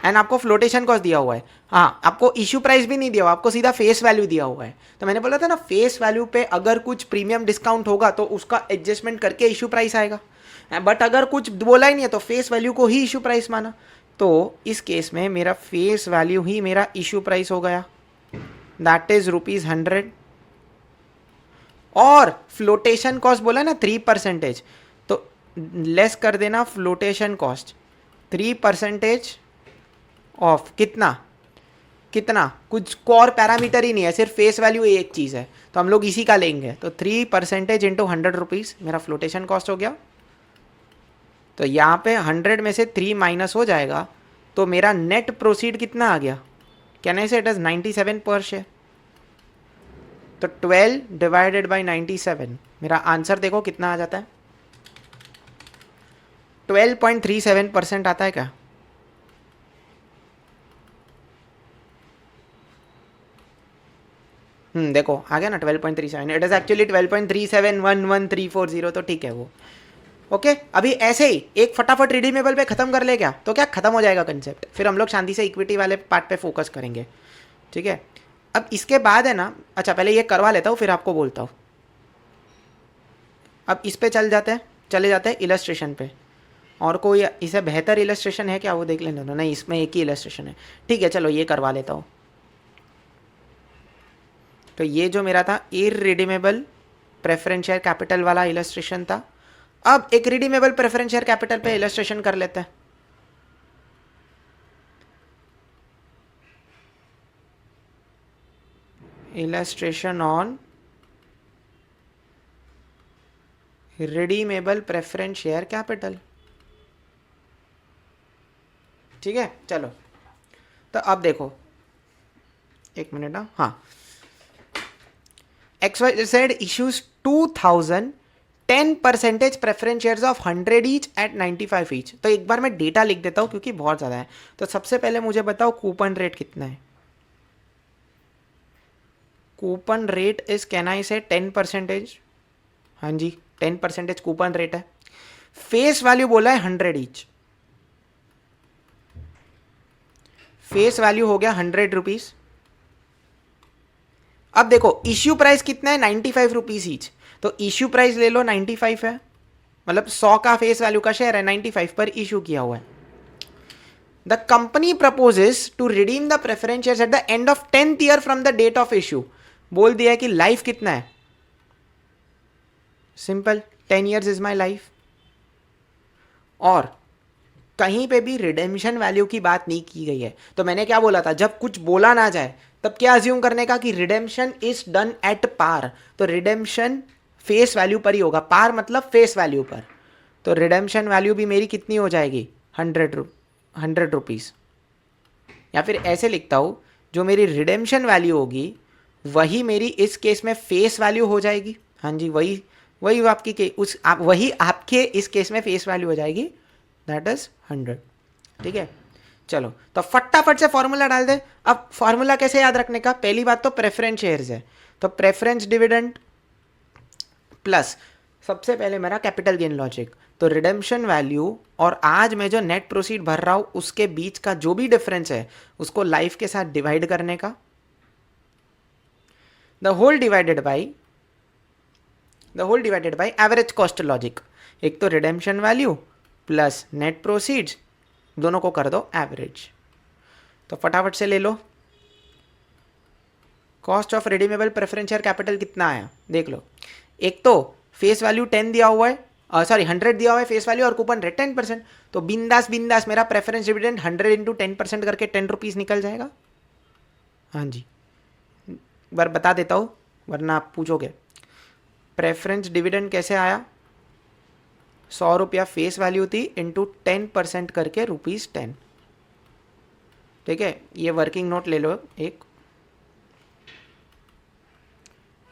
एंड आपको फ्लोटेशन कॉस्ट दिया हुआ है। हाँ आपको इशू प्राइस भी नहीं दिया हुआ, आपको सीधा फेस वैल्यू दिया हुआ है। तो मैंने बोला था ना फेस वैल्यू पे अगर कुछ प्रीमियम डिस्काउंट होगा तो उसका एडजस्टमेंट करके इशू प्राइस आएगा, बट अगर कुछ बोला ही नहीं है तो फेस वैल्यू को ही इशू प्राइस माना। तो इस केस में मेरा फेस वैल्यू ही मेरा इशू प्राइस हो गया, दैट इज ₹100। और फ्लोटेशन कॉस्ट बोला ना 3%, तो लेस कर देना फ्लोटेशन कॉस्ट 3% ऑफ कितना कितना, कुछ कोर पैरामीटर ही नहीं है, सिर्फ फेस वैल्यू एक चीज़ है, तो हम लोग इसी का लेंगे। तो 3% इंटू 100 रुपीज़ मेरा फ्लोटेशन कॉस्ट हो गया। तो यहाँ पे 100 में से 3 माइनस हो जाएगा तो मेरा नेट प्रोसीड कितना आ गया, कैन आई से इट इज 97 पर शेयर। तो 12 डिवाइडेड बाई 97, मेरा आंसर देखो कितना आ जाता है, 12.37% आता है क्या? देखो आ गया ना 12.37, इट इज एक्चुअली 12.3711,340, तो ठीक है वो ओके अभी ऐसे ही एक फटाफट रिडीमेबल पे खत्म कर ले क्या, तो क्या खत्म हो जाएगा कंसेप्ट, फिर हम लोग शांति से इक्विटी वाले पार्ट पे फोकस करेंगे, ठीक है। अब इसके बाद है ना, अच्छा पहले ये करवा लेता हूँ फिर आपको बोलता हूँ। अब इस पे चले जाते हैं इलस्ट्रेशन पे। और कोई इसे बेहतर इलस्ट्रेशन है क्या वो देख लेना, नहीं इसमें एक ही इलस्ट्रेशन है, ठीक है चलो ये करवा लेता हूँ। तो ये जो मेरा था इररिडीमेबल प्रेफरेंस शेयर कैपिटल वाला इलस्ट्रेशन था। अब एक रिडीमेबल प्रेफरेंस शेयर कैपिटल पे इलस्ट्रेशन कर लेते हैं। Illustration on redeemable preference share capital, ठीक है चलो। तो अब देखो एक मिनट ना, हाँ XYZ issues 2000 10% preference shares of 100 each eight 95 each. तो एक बार मैं डेटा लिख देता हूँ क्योंकि बहुत ज़्यादा है। तो सबसे पहले मुझे बताओ कूपन रेट कितना है। Coupon rate is can I से 10%, हाँ जी 10% कूपन रेट है। फेस वैल्यू बोला है 100 ईच, फेस वैल्यू हो गया 100 रुपीज। अब देखो इश्यू प्राइस कितना है 95 रुपीज ईच, तो इश्यू प्राइस ले लो 95 है, मतलब 100 का फेस वैल्यू का शेयर है, 95 पर इश्यू किया हुआ है। The company proposes to redeem the preference shares at the end of 10th year from the date of issue. बोल दिया है कि लाइफ कितना है, simple 10 years is my life. और कहीं पे भी रिडेम्पशन वैल्यू की बात नहीं की गई है। तो मैंने क्या बोला था, जब कुछ बोला ना जाए तब क्या अज्यूम करने का कि redemption is done at par. तो रिडेम्पशन फेस वैल्यू पर ही होगा, पार मतलब फेस वैल्यू पर। तो रिडेम्पशन वैल्यू भी मेरी कितनी हो जाएगी 100 रुपीज़। या फिर ऐसे लिखता हूँ, जो मेरी रिडेम्पशन वैल्यू होगी वही मेरी इस केस में फेस वैल्यू हो जाएगी। हाँ जी वही वही आपकी वही आपके इस केस में फेस वैल्यू हो जाएगी, दैट इज 100, ठीक है। चलो तो फटाफट से फॉर्मूला डाल दे। अब फॉर्मूला कैसे याद रखने का, पहली बात तो प्रेफरेंस शेयर्स है, तो प्रेफरेंस डिविडेंड प्लस सबसे पहले मेरा कैपिटल गेन लॉजिक, तो रिडेम्पशन वैल्यू और आज मैं जो नेट प्रोसीड भर रहा हूं उसके बीच का जो भी डिफरेंस है उसको लाइफ के साथ डिवाइड करने का, the whole divided by average cost logic. एक तो redemption value plus net proceeds, दोनों को कर दो एवरेज। तो फटाफट से ले लो, cost of redeemable preference share capital कितना आया देख लो। एक तो फेस वैल्यू 10 दिया हुआ है, सॉरी 100 दिया हुआ है फेस वैल्यू, और कूपन रेट 10%। तो बिंदास मेरा प्रेफरेंस डिविडेंड 100 इंटू 10% करके 10 रुपीज़ निकल जाएगा। हाँ जी एक बार बता देता हूँ वरना आप पूछोगे। प्रेफरेंस डिविडेंड कैसे आया, 100 रुपया फेस वैल्यू थी इंटू 10% करके ₹10, ठीक है। ये वर्किंग नोट ले लो, एक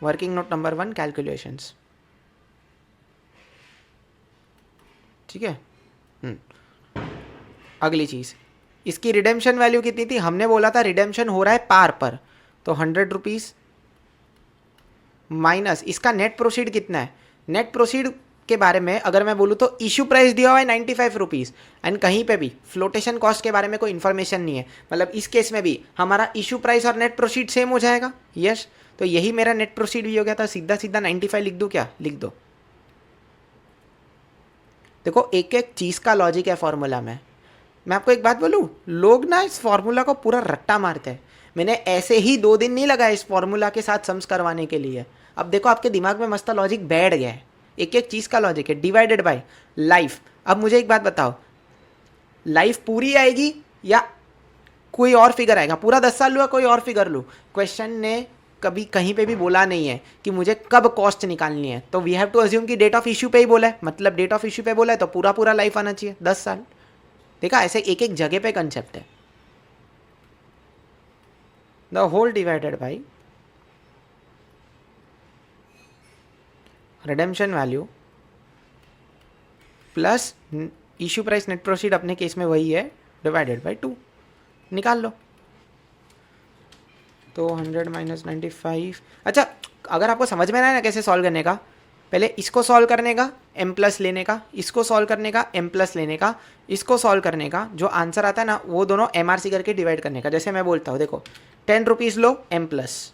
वर्किंग नोट नंबर 1 कैलकुलेशंस, ठीक है। अगली चीज़, इसकी रिडेम्पशन वैल्यू कितनी थी, हमने बोला था रिडेम्पशन हो रहा है पार पर, तो 100 रुपीज़ माइनस इसका नेट प्रोसीड कितना है। नेट प्रोसीड के बारे में अगर मैं बोलूँ तो इशू प्राइस दिया हुआ है 95 रुपीज़, एंड कहीं पे भी फ्लोटेशन कॉस्ट के बारे में कोई इन्फॉर्मेशन नहीं है, मतलब इस केस में भी हमारा इशू प्राइस और नेट प्रोसीड सेम हो जाएगा। यस तो यही मेरा नेट प्रोसीड भी हो गया था, सीधा 95 लिख दूँ क्या, लिख दो। देखो एक एक चीज़ का लॉजिक है फॉर्मूला में। मैं आपको एक बात बोलूँ, लोग ना इस फॉर्मूला को पूरा रट्टा मारते हैं। मैंने ऐसे ही 2 दिन नहीं लगाया इस फॉर्मूला के साथ सम्स करवाने के लिए। अब देखो आपके दिमाग में मस्त लॉजिक बैठ गया है, एक एक चीज़ का लॉजिक है। Divided by life. अब मुझे एक बात बताओ, लाइफ पूरी आएगी या कोई और फिगर आएगा, पूरा 10 साल लूँ कोई और फिगर लूँ। क्वेश्चन ने कभी कहीं पे भी बोला नहीं है कि मुझे कब कॉस्ट निकालनी है, तो वी हैव टू अज्यूम कि डेट ऑफ इश्यू पे ही बोला है, मतलब डेट ऑफ इश्यू पे बोला है तो पूरा लाइफ आना चाहिए 10 साल। देखा ऐसे एक एक जगह पे कंसेप्ट है। The whole divided by redemption value plus issue price net proceed, अपने केस में वही है, डिवाइडेड बाई 2 निकाल लो। तो 100 - 95। अच्छा अगर आपको समझ में ना आए ना कैसे सॉल्व करने का, पहले इसको सॉल्व करने का m प्लस लेने का, इसको सॉल्व करने का m प्लस लेने का, इसको सॉल्व करने का, जो आंसर आता है ना वो दोनों MRC करके डिवाइड करने का। जैसे मैं बोलता हूँ देखो 10 रुपीज़ लो m प्लस,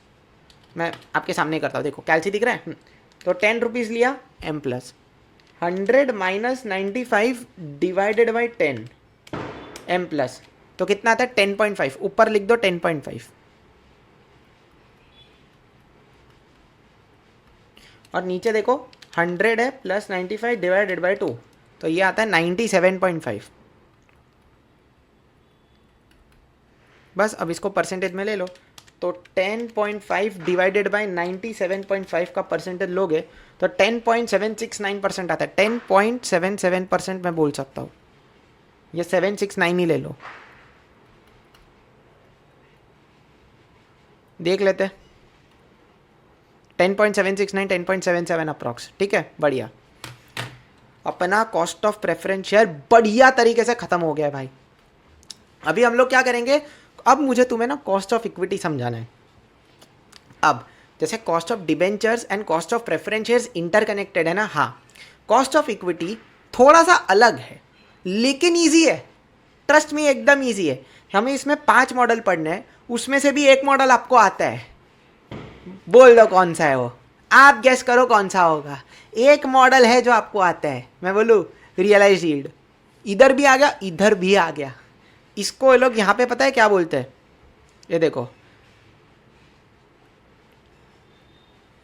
मैं आपके सामने करता हूँ, देखो कैलसी दिख रहा है। तो 10 रुपीज़ लिया m plus, 100 minus 95 divided by 10 m plus, तो कितना आता है 10.5, ऊपर लिख दो 10.5, और नीचे देखो 100 है प्लस 95 डिवाइडेड बाई 2, तो ये आता है 97.5। बस अब इसको परसेंटेज में ले लो, तो 10.5 डिवाइडेड बाई 97.5 का परसेंटेज लोगे तो 10.769% आता है। 10.77% मैं बोल सकता हूँ, ये 769 ही ले लो, देख लेते हैं। 10.769, 10.77 अप्रॉक्स, ठीक है, बढ़िया। अपना कॉस्ट ऑफ प्रेफरेंस शेयर बढ़िया तरीके से खत्म हो गया है भाई। अभी हम लोग क्या करेंगे, अब मुझे तुम्हें ना कॉस्ट ऑफ इक्विटी समझाना है। अब जैसे cost of debentures and cost of preference shares interconnected है ना, हाँ, कॉस्ट ऑफ इक्विटी थोड़ा सा अलग है लेकिन ईजी है, ट्रस्ट मी एकदम ईजी है। हमें इसमें 5 मॉडल पढ़ने हैं, उसमें से भी एक मॉडल आपको आता है, बोल दो कौन सा है वो, आप गेस करो कौन सा होगा। एक मॉडल है जो आपको आता है, मैं बोलूँ रियलाइज यील्ड, इधर भी आ गया इधर भी आ गया। इसको ये लोग यहाँ पे पता है क्या बोलते हैं, ये देखो,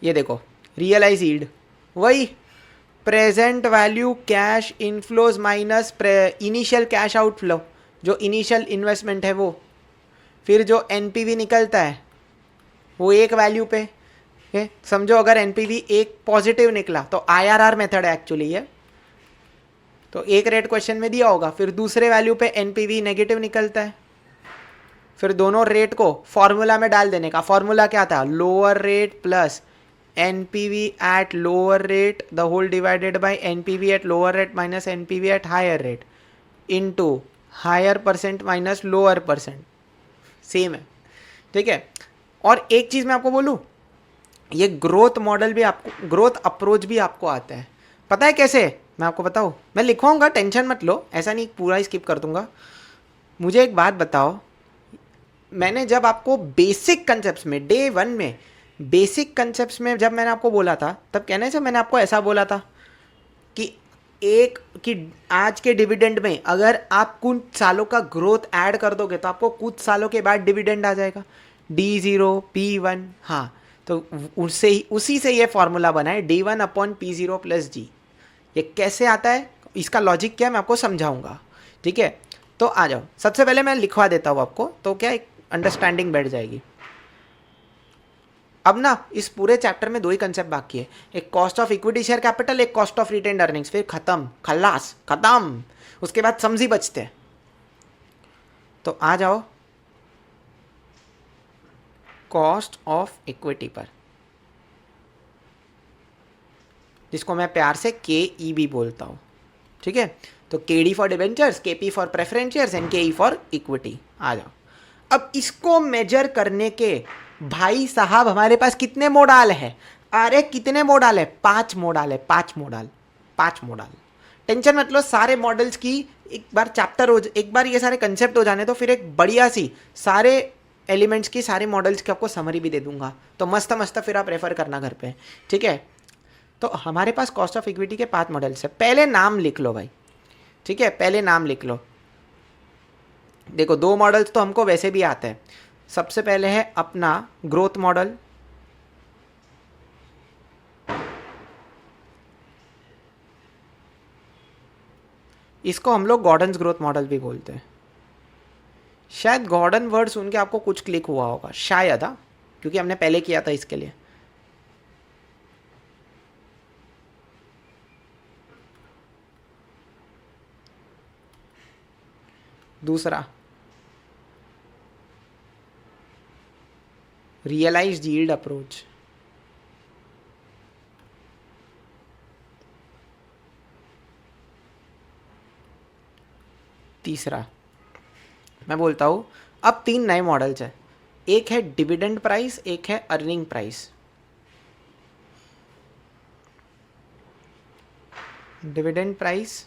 ये देखो रियलाइज यील्ड, वही present value cash inflows minus initial cash outflow, जो इनिशियल इन्वेस्टमेंट है वो, फिर जो एनपीवी निकलता है वो एक वैल्यू पे, समझो अगर एनपीवी एक पॉजिटिव निकला तो आईआरआर मेथड है एक्चुअली ये, तो एक रेट क्वेश्चन में दिया होगा, फिर दूसरे वैल्यू पे एनपीवी नेगेटिव निकलता है, फिर दोनों रेट को फॉर्मूला में डाल देने का। फॉर्मूला क्या था, lower rate plus NPV at lower rate the whole divided by NPV at lower rate minus NPV at higher rate into higher percent minus lower percent, same है, ठीक है। और एक चीज़ मैं आपको बोलूँ, ये ग्रोथ मॉडल भी आपको, ग्रोथ अप्रोच भी आपको आता है, पता है कैसे, मैं आपको बताऊँ, मैं लिखवाऊंगा, टेंशन मत लो, ऐसा नहीं पूरा ही स्किप कर दूंगा। मुझे एक बात बताओ, मैंने जब आपको बेसिक कंसेप्ट्स में डे 1 में बेसिक कंसेप्ट्स में जब मैंने आपको बोला था, तब कहने से मैंने आपको ऐसा बोला था कि आज के डिविडेंड में अगर आप कुछ सालों का ग्रोथ ऐड कर दोगे तो आपको कुछ सालों के बाद डिविडेंड आ जाएगा D0 P1, हाँ, तो उसी से ये फॉर्मूला बना है D1 upon P0 plus G। ये कैसे आता है, इसका लॉजिक क्या है मैं आपको समझाऊंगा, ठीक है। तो आ जाओ, सबसे पहले मैं लिखवा देता हूँ आपको, तो क्या एक अंडरस्टैंडिंग बैठ जाएगी। अब ना इस पूरे चैप्टर में 2 ही कंसेप्ट बाकी है, एक cost of equity share capital, एक कॉस्ट ऑफ रिटेन्ड अर्निंग्स, फिर खत्म, खल्लास खत्म, उसके बाद समझी बचते हैं। तो आ जाओ कॉस्ट ऑफ इक्विटी पर, जिसको मैं प्यार से KE भी बोलता हूँ, ठीक है। तो KD for debentures, KP for preference shares and KE for equity. आ जाओ, अब इसको मेजर करने के भाई साहब हमारे पास कितने मॉडल है, अरे कितने मॉडल है, 5 मॉडल है, 5 मॉडल, 5 मॉडल। टेंशन मत लो, सारे मॉडल्स की एक बार चैप्टर हो, एक बार ये सारे कंसेप्ट हो जाने तो फिर एक बढ़िया सी सारे एलिमेंट्स की, सारे मॉडल्स की आपको समरी भी दे दूंगा, तो मस्त मस्त फिर आप रेफर करना घर पे, ठीक है। तो हमारे पास कॉस्ट ऑफ इक्विटी के 5 मॉडल्स है, पहले नाम लिख लो भाई, ठीक है, पहले नाम लिख लो। देखो 2 मॉडल्स तो हमको वैसे भी आते हैं, सबसे पहले है अपना ग्रोथ मॉडल, इसको हम लोग गॉर्डन्स ग्रोथ मॉडल भी बोलते हैं। शायद गॉर्डन वर्ड सुन के आपको कुछ क्लिक हुआ होगा शायद, हाँ, क्योंकि हमने पहले किया था इसके लिए। दूसरा रियलाइज्ड यील्ड अप्रोच, तीसरा मैं बोलता हूँ, अब 3 नए मॉडल्स हैं, एक है डिविडेंड प्राइस, एक है अर्निंग प्राइस। डिविडेंड प्राइस,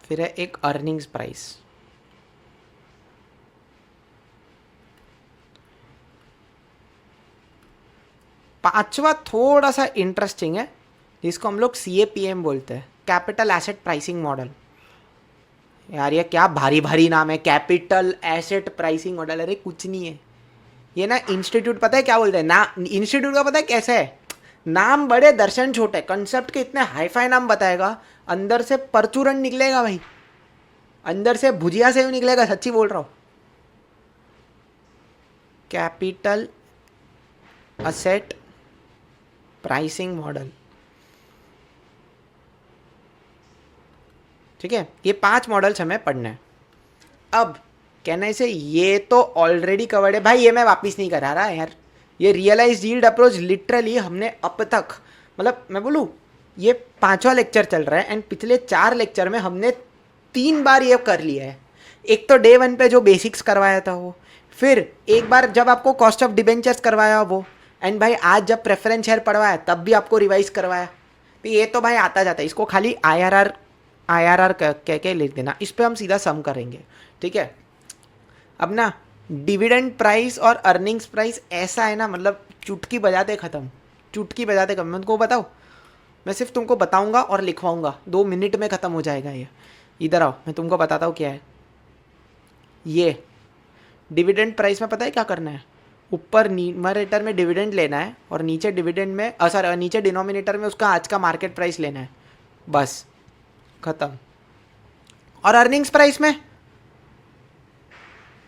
फिर है एक अर्निंग्स प्राइस। पांचवा थोड़ा सा इंटरेस्टिंग है, जिसको हम लोग CAPM बोलते हैं, कैपिटल एसेट प्राइसिंग मॉडल। यार ये क्या भारी भारी नाम है, कैपिटल एसेट प्राइसिंग मॉडल। अरे कुछ नहीं है ये ना, इंस्टीट्यूट पता है क्या बोलते हैं ना, इंस्टीट्यूट का पता है कैसे है, नाम बड़े दर्शन छोटे, कंसेप्ट के इतने हाईफाई नाम बताएगा, अंदर से परचूरन निकलेगा भाई, अंदर से भुजिया से भी निकलेगा, सच्ची बोल रहा हूँ। कैपिटल असेट प्राइसिंग मॉडल, ठीक है। ये 5 मॉडल्स हमें पढ़ने हैं। अब कहने से ये तो ऑलरेडी कवर्ड है भाई, ये मैं वापस नहीं करा रहा यार। ये रियलाइज यील्ड अप्रोच लिटरली हमने अब तक, मतलब मैं बोलूँ ये 5वां लेक्चर चल रहा है, एंड पिछले 4 लेक्चर में हमने 3 बार ये कर लिया है। एक तो डे 1 पे जो बेसिक्स करवाया था वो, फिर एक बार जब आपको कॉस्ट ऑफ डिबेंचर्स करवाया वो, एंड भाई आज जब प्रेफरेंस शेयर पढ़वाया तब भी आपको रिवाइज करवाया। तो ये तो भाई आता जाता है, इसको खाली IRR कह के लिख देना, इस पर हम सीधा सम करेंगे, ठीक है। अब ना डिविडेंड प्राइस और अर्निंग्स प्राइस ऐसा है ना, मतलब चुटकी बजाते ख़त्म, चुटकी बजाते ख़त्म। मैं तुमको बताऊँ, मैं सिर्फ तुमको बताऊंगा और लिखवाऊंगा, 2 मिनट में ख़त्म हो जाएगा ये। इधर आओ मैं तुमको बताता हूँ क्या है ये। डिविडेंड प्राइस में पता है क्या करना है, ऊपर न्यूमरेटर में डिविडेंड लेना है और नीचे डिविडेंड में नीचे डिनोमिनेटर में उसका आज का मार्केट प्राइस लेना है, बस ख़त्म। और अर्निंग्स प्राइस में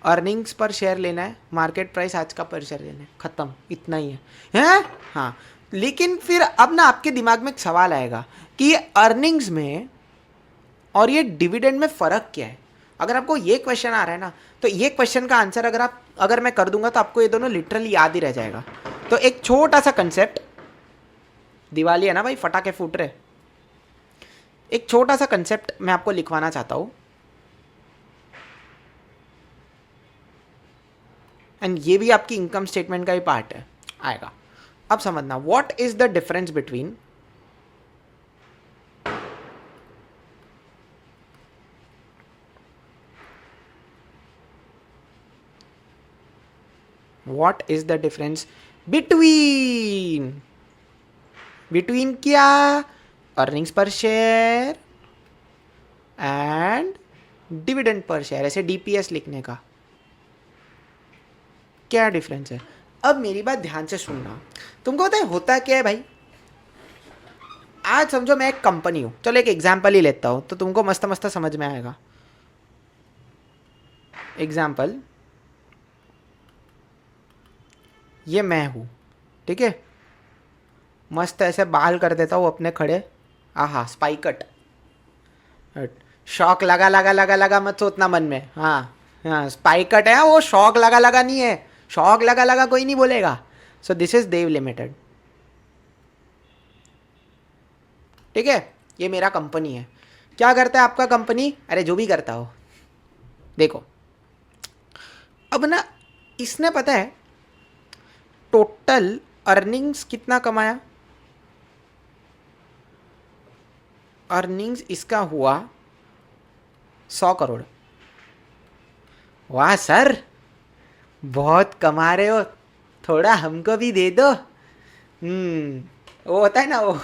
अर्निंग्स पर शेयर लेना है, मार्केट प्राइस आज का पर शेयर लेना है, ख़त्म, इतना ही है, हैं? हाँ, लेकिन फिर अब ना आपके दिमाग में एक सवाल आएगा कि ये अर्निंग्स में और ये डिविडेंड में फ़र्क क्या है। अगर आपको ये क्वेश्चन आ रहा है ना, तो ये क्वेश्चन का आंसर अगर मैं कर दूंगा तो आपको ये दोनों लिटरली याद ही रह जाएगा। तो एक छोटा सा कंसेप्ट, दिवाली है ना भाई, फटाके फूट रहे, एक छोटा सा कंसेप्ट मैं आपको लिखवाना चाहता हूँ, एंड ये भी आपकी इनकम स्टेटमेंट का ही पार्ट है, आएगा। अब समझना, what is the difference between what is the difference between क्या, earnings per share and dividend per share, ऐसे DPS लिखने का क्या डिफरेंस है। अब मेरी बात ध्यान से सुनना, तुमको पता है होता क्या है भाई। आज समझो मैं एक कंपनी हूं, चलो एक एग्जांपल ही लेता हूं तो तुमको मस्त मस्त समझ में आएगा। एग्जांपल, ये मैं हूँ, ठीक है, मस्त ऐसे बाल कर देता हूँ अपने खड़े, आहा स्पाई कट, शौक लगा लगा लगा लगा मत सोचना मन में, हाँ हाँ स्पाई कट है वो, शौक लगा लगा नहीं है, शौक लगा लगा कोई नहीं बोलेगा। So this is Dev limited, ठीक है, ये मेरा कंपनी है। क्या करता है आपका कंपनी, अरे जो भी करता हो, देखो अब ना इसने पता है टोटल अर्निंग्स कितना कमाया, अर्निंग्स इसका हुआ 100 करोड़। वाह सर बहुत कमा रहे हो, थोड़ा हमको भी दे दो। वो होता है ना वो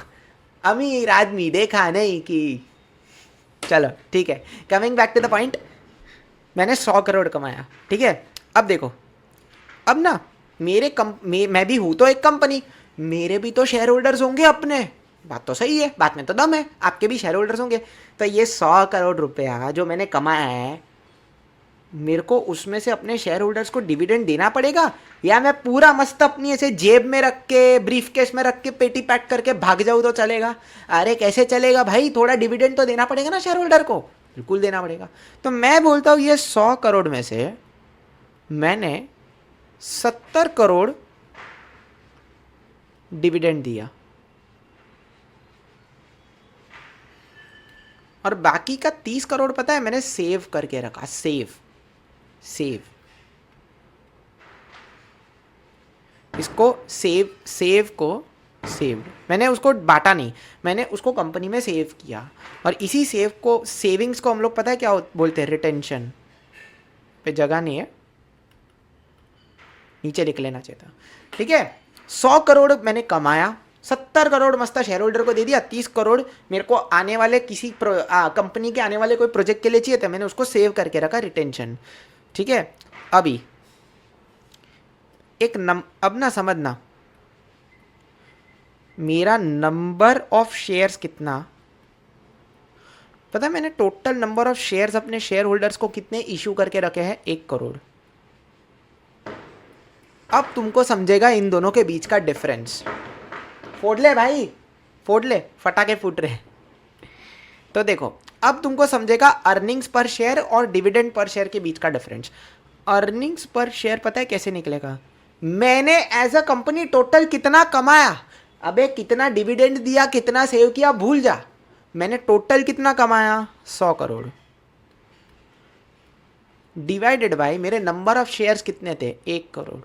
अमीर आदमी देखा नहीं कि, चलो ठीक है, coming back to the point, मैंने 100 करोड़ कमाया, ठीक है। अब देखो, अब ना मैं भी हूँ तो एक कंपनी, मेरे भी तो शेयर होल्डर्स होंगे अपने, बात तो सही है, बात में तो दम है, आपके भी शेयर होल्डर्स होंगे। तो ये 100 करोड़ रुपया जो मैंने कमाया है, मेरे को उसमें से अपने शेयर होल्डर्स को डिविडेंड देना पड़ेगा, या मैं पूरा मस्त अपनी ऐसे जेब में रख के, ब्रीफ केस में रख के, पेटी पैक करके भाग जाऊँ तो चलेगा? अरे कैसे चलेगा भाई, थोड़ा डिविडेंड तो देना पड़ेगा ना शेयर होल्डर को, बिल्कुल देना पड़ेगा। तो मैं बोलता हूँ ये 100 करोड़ में से मैंने 70 करोड़ डिविडेंड दिया, और बाकी का 30 करोड़ पता है मैंने सेव करके रखा, सेव इसको सेव को सेव्ड, मैंने उसको बांटा नहीं, मैंने उसको कंपनी में सेव किया। और इसी सेविंग्स को हम लोग पता है क्या बोलते हैं, रिटेंशन। पे जगह नहीं है, नीचे लिख लेना चाहिए था। ठीक है, 100 करोड़ मैंने कमाया, 70 करोड़ मस्त शेयर होल्डर को दे दिया, 30 करोड़ मेरे को आने वाले किसी कंपनी के आने वाले कोई प्रोजेक्ट के लिए चाहिए था, मैंने उसको सेव करके रखा, रिटेंशन। ठीक है, अभी अब ना समझना, मेरा नंबर ऑफ शेयर्स कितना पता है, मैंने टोटल नंबर ऑफ शेयर्स अपने शेयर होल्डर्स को कितने इशू करके रखे हैं, 1 करोड़। अब तुमको समझेगा इन दोनों के बीच का डिफरेंस। फोड़ ले भाई, फोड़ ले, फटाके फूट रहे। तो देखो, अब तुमको समझेगा अर्निंग्स पर शेयर और डिविडेंड पर शेयर के बीच का डिफरेंस। अर्निंग्स पर शेयर पता है कैसे निकलेगा, मैंने एज अ कंपनी टोटल कितना कमाया, अबे कितना डिविडेंड दिया, कितना सेव किया भूल जा, मैंने टोटल कितना कमाया, 100 करोड़, डिवाइडेड बाय मेरे नंबर ऑफ शेयर्स कितने थे, 1 करोड़।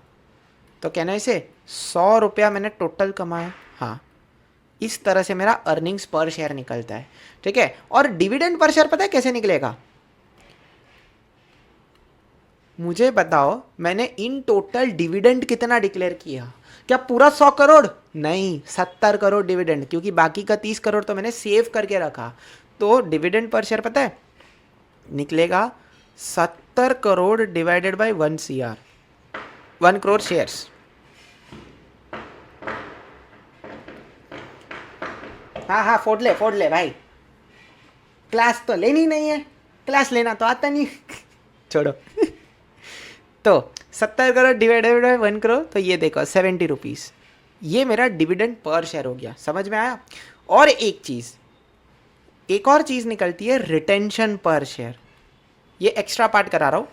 तो कहना इसे 100 रुपया मैंने टोटल कमाया। हाँ, इस तरह से मेरा अर्निंग्स पर शेयर निकलता है। ठीक है, और डिविडेंड पर शेयर पता है कैसे निकलेगा, मुझे बताओ मैंने इन टोटल डिविडेंड कितना डिक्लेयर किया, क्या पूरा 100 करोड़ नहीं, 70 करोड़ डिविडेंड, क्योंकि बाकी का 30 करोड़ तो मैंने सेव करके रखा। तो डिविडेंड पर शेयर पता है निकलेगा 70 crore divided by 1 CR, 1 crore shares. हाँ, फोड़ ले भाई, क्लास तो लेनी नहीं है, क्लास लेना तो आता नहीं छोड़ो तो 70 करोड़ डिवाइडेड बाय 1 करोड़, तो ये देखो 70 रुपीज़, ये मेरा डिविडेंड पर शेयर हो गया। समझ में आया। और एक और चीज़ निकलती है रिटेंशन पर शेयर, ये एक्स्ट्रा पार्ट करा रहा हूँ।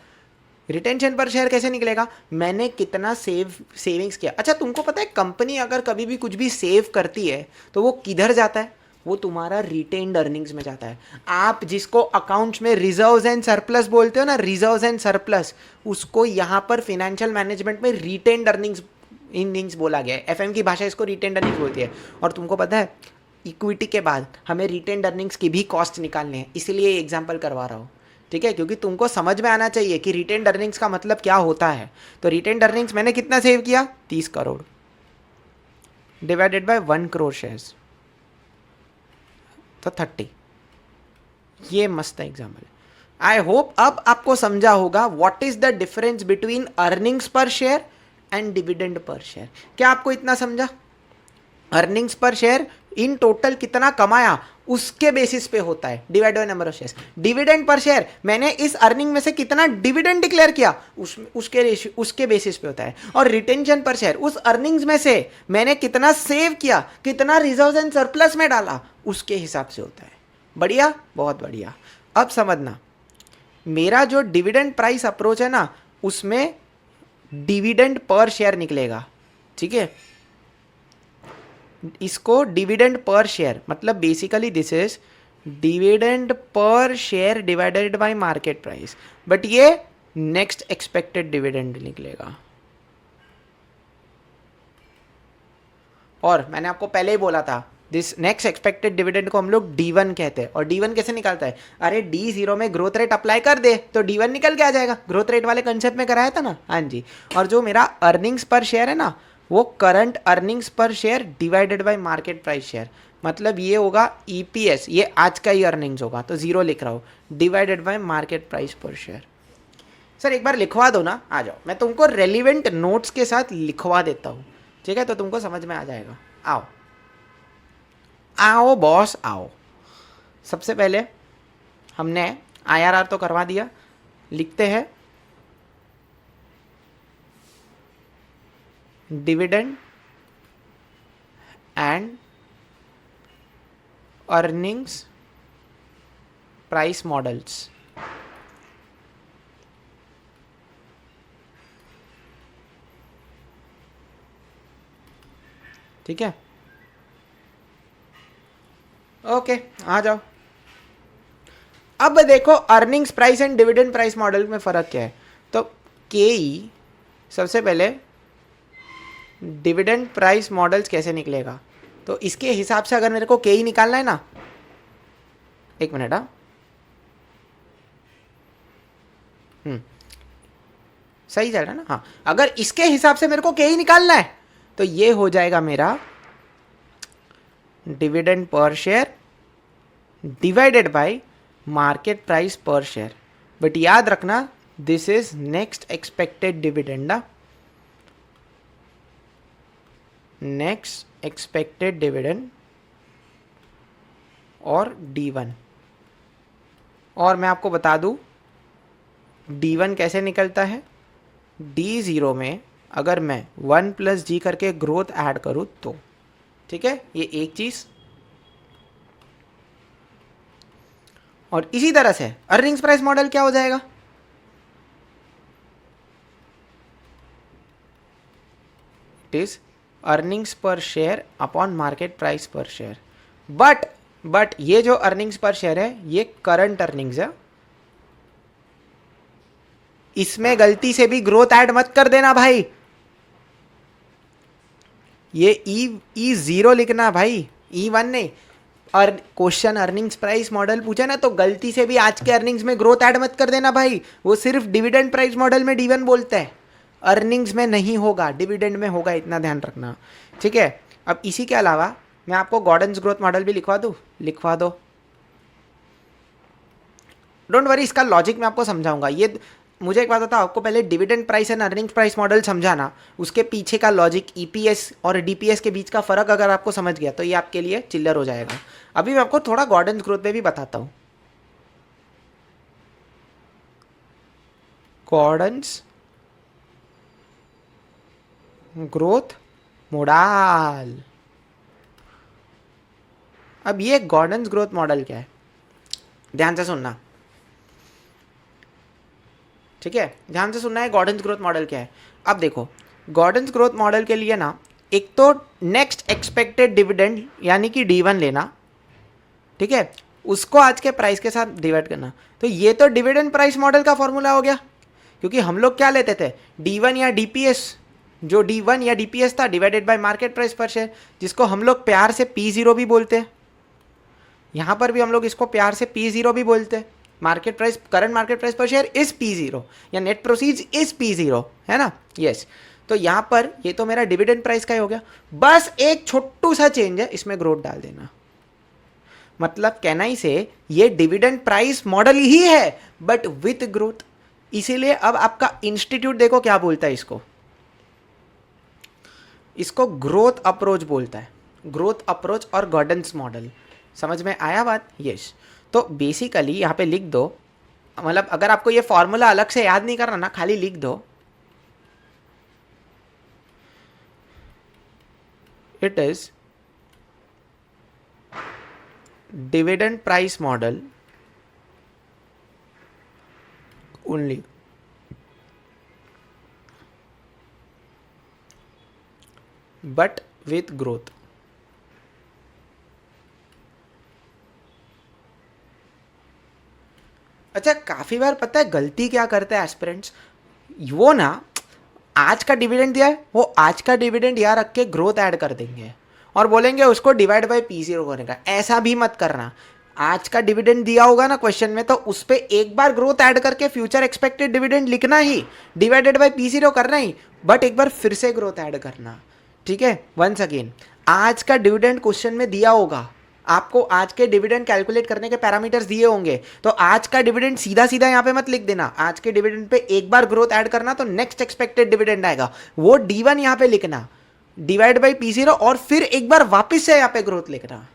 रिटेंशन पर शेयर कैसे निकलेगा, मैंने कितना सेविंग्स किया। अच्छा, तुमको पता है कंपनी अगर कभी भी कुछ भी सेव करती है तो वो किधर जाता है, वो तुम्हारा रिटेन्ड अर्निंग्स में जाता है। आप जिसको अकाउंट्स में रिजर्व्स एंड सरप्लस बोलते हो ना, रिजर्व्स एंड सरप्लस, उसको यहाँ पर फिनेंशियल मैनेजमेंट में रिटेन्ड अर्निंग्स बोला गया है। एफएम की भाषा इसको रिटेन्ड अर्निंग्स बोलती है। और तुमको पता है इक्विटी के बाद हमें रिटेन्ड अर्निंग्स की भी कॉस्ट निकालनी है, इसलिए एग्जाम्पल करवा रहा हूँ। ठीक है, क्योंकि तुमको समझ में आना चाहिए कि रिटेन्ड अर्निंग्स का मतलब क्या होता है। तो रिटेन्ड अर्निंग्स मैंने कितना सेव किया, 30 crore divided by 1 crore shares, तो 30। ये मस्त एग्जाम्पल। आई होप अब आपको समझा होगा what is the difference between earnings per share and dividend per share. क्या आपको इतना समझा, earnings per share in total कितना कमाया उसके बेसिस पे होता है, divide by number of shares. Dividend per share मैंने इस अर्निंग में से कितना डिविडेंड डिक्लेयर किया उसके बेसिस पे होता है। और रिटेंशन पर शेयर उस अर्निंग्स में से मैंने कितना सेव किया, कितना रिजर्व्स एंड सरप्लस में डाला, उसके हिसाब से होता है। बढ़िया, बहुत बढ़िया। अब समझना, मेरा जो डिविडेंड प्राइस अप्रोच है ना, उसमें डिविडेंड पर शेयर निकलेगा। ठीक है, इसको डिविडेंड पर शेयर मतलब basically this is dividend per share divided by market price, but ये नेक्स्ट एक्सपेक्टेड डिविडेंड निकलेगा। और मैंने आपको पहले ही बोला था, दिस नेक्स्ट एक्सपेक्टेड डिविडेंड को हम लोग D1 कहते हैं। और D1 कैसे निकालता है, अरे D0 में ग्रोथ रेट अप्लाई कर दे तो D1 निकल के आ जाएगा। ग्रोथ रेट वाले कंसेप्ट में कराया था ना। हाँ जी। और जो मेरा अर्निंग्स पर शेयर है ना, वो current earnings per share divided by market price share, मतलब ये होगा EPS, ये आज का ही अर्निंग्स होगा, तो 0 लिख रहा हूँ, डिवाइडेड बाय मार्केट प्राइस पर शेयर। सर एक बार लिखवा दो ना, आ जाओ, मैं तुमको रेलिवेंट नोट्स के साथ लिखवा देता हूँ। ठीक है, तो तुमको समझ में आ जाएगा। आओ आओ बॉस आओ। सबसे पहले हमने IRR तो करवा दिया, लिखते हैं dividend and earnings price models. ठीक है, ओके, आ जाओ। अब देखो earnings price and dividend price model में फ़र्क क्या है। तो सबसे पहले डिविडेंड प्राइस मॉडल्स कैसे निकलेगा, तो इसके हिसाब से अगर मेरे को के ही निकालना है ना, एक मिनट, सही चल रहा है ना, हाँ, अगर इसके हिसाब से मेरे को के ही निकालना है तो ये हो जाएगा मेरा dividend per share divided by market price पर शेयर। बट याद रखना this is next expected dividend, next expected dividend और D1। और मैं आपको बता दूं D1 कैसे निकलता है, D0 में अगर मैं 1 + G करके ग्रोथ ऐड करूं तो, ठीक है, ये एक चीज। और इसी तरह से अर्निंग्स प्राइस मॉडल क्या हो जाएगा, it is earnings per share upon market price पर शेयर। बट ये जो अर्निंग्स पर शेयर है ये करंट अर्निंग्स है, इसमें गलती से भी ग्रोथ ऐड मत कर देना भाई, ये E0 लिखना भाई, E1 नहीं। और क्वेश्चन अर्निंग्स प्राइस मॉडल पूछा ना तो गलती से भी आज के अर्निंग्स में ग्रोथ ऐड मत कर देना भाई, वो सिर्फ डिविडेंड प्राइस मॉडल में D1 बोलता है, अर्निंग्स में नहीं होगा, डिविडेंड में होगा, इतना ध्यान रखना, ठीक है। अब इसी के अलावा मैं आपको गॉर्डन्स ग्रोथ मॉडल भी लिखवा दो, डोंट वरी, इसका लॉजिक मैं आपको समझाऊंगा। ये मुझे एक बात बताओ, आपको पहले dividend price and earnings price model समझाना, उसके पीछे का लॉजिक ईपीएस और डीपीएस के बीच का फर्क अगर आपको समझ गया तो ये आपके लिए चिल्लर हो जाएगा। अभी मैं आपको थोड़ा गॉर्डन्स ग्रोथ पे भी बताता हूँ। गॉर्डन्स ग्रोथ मॉडल, अब ये गॉर्डन्स ग्रोथ मॉडल क्या है, ध्यान से सुनना, ठीक है, ध्यान से सुनना है। गॉर्डन्स ग्रोथ मॉडल क्या है, अब देखो गॉर्डन्स ग्रोथ मॉडल के लिए ना, एक तो नेक्स्ट एक्सपेक्टेड डिविडेंड यानी कि D1 लेना, ठीक है, उसको आज के प्राइस के साथ डिवाइड करना। तो ये तो डिविडेंड प्राइस मॉडल का फॉर्मूला हो गया, क्योंकि हम लोग क्या लेते थे, D1 या DPS, जो D1 या DPS था डिवाइडेड बाय मार्केट प्राइस पर शेयर, जिसको हम लोग प्यार से P0 भी बोलते हैं, यहाँ पर भी हम लोग इसको प्यार से P0 भी बोलते हैं। Market price, current market price पर शेयर इज P0 या नेट प्रोसीड्स इज P0, है ना, यस। तो यहाँ पर ये तो मेरा डिविडेंड प्राइस का ही हो गया, बस एक छोटू सा चेंज है, इसमें ग्रोथ डाल देना। मतलब कहना ही से ये डिविडेंड प्राइस मॉडल ही है बट विथ ग्रोथ। इसीलिए अब आपका इंस्टीट्यूट देखो क्या बोलता है, इसको ग्रोथ अप्रोच बोलता है, ग्रोथ अप्रोच और गॉर्डन्स मॉडल। समझ में आया बात, यस। तो बेसिकली यहाँ पे लिख दो, मतलब अगर आपको ये फॉर्मूला अलग से याद नहीं करना ना, खाली लिख दो, it is dividend price model only, but with growth. अच्छा, काफ़ी बार पता है गलती क्या करते हैं एस्पिरेंट्स, वो ना आज का डिविडेंड दिया है, वो आज का डिविडेंड यहाँ रख के ग्रोथ ऐड कर देंगे और बोलेंगे उसको डिवाइड बाय P0 करने का। ऐसा भी मत करना, आज का डिविडेंड दिया होगा ना क्वेश्चन में, तो उस पर एक बार ग्रोथ ऐड करके फ्यूचर एक्सपेक्टेड डिविडेंड लिखना ही, डिवाइडेड बाय P0 करना ही, बट एक बार फिर से ग्रोथ ऐड करना, ठीक है। वंस अगेन, आज का डिविडेंड क्वेश्चन में दिया होगा, आपको आज के डिविडेंड कैलकुलेट करने के पैरामीटर्स दिए होंगे, तो आज का डिविडेंड सीधा सीधा यहाँ पे मत लिख देना, आज के डिविडेंड पे एक बार ग्रोथ ऐड करना तो नेक्स्ट एक्सपेक्टेड डिविडेंड आएगा, वो D1 यहाँ पे लिखना, डिवाइड बाई P0, और फिर एक बार वापस से यहाँ पे ग्रोथ लिखना।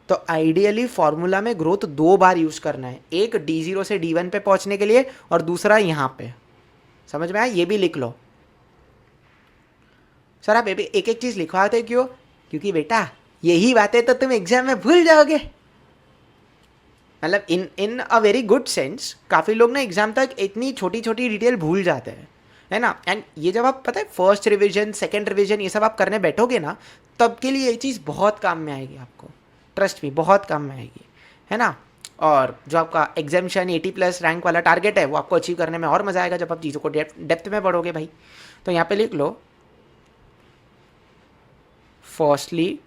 तो आइडियली फॉर्मूला में ग्रोथ 2 बार यूज करना है, एक D0 से D1 पे पहुंचने के लिए और दूसरा यहाँ पे। समझ में आया, ये भी लिख लो। सर आप एक एक चीज लिखवाते क्यों, क्योंकि बेटा यही बातें तो तुम एग्जाम में भूल जाओगे। मतलब इन अ वेरी गुड सेंस, काफ़ी लोग ना एग्जाम तक इतनी छोटी छोटी डिटेल भूल जाते हैं, है ना। एंड ये जब आप पता है फर्स्ट रिवीजन, सेकंड रिवीजन, ये सब आप करने बैठोगे ना, तब के लिए ये चीज़ बहुत काम में आएगी आपको, ट्रस्ट मी, बहुत काम में आएगी, है ना। और जो आपका एग्जामिशन 80+ रैंक वाला टारगेट है, वो आपको अचीव करने में और मज़ा आएगा जब आप चीज़ों को डेप्थ में पढ़ोगे भाई। तो यहाँ पे लिख लो, firstly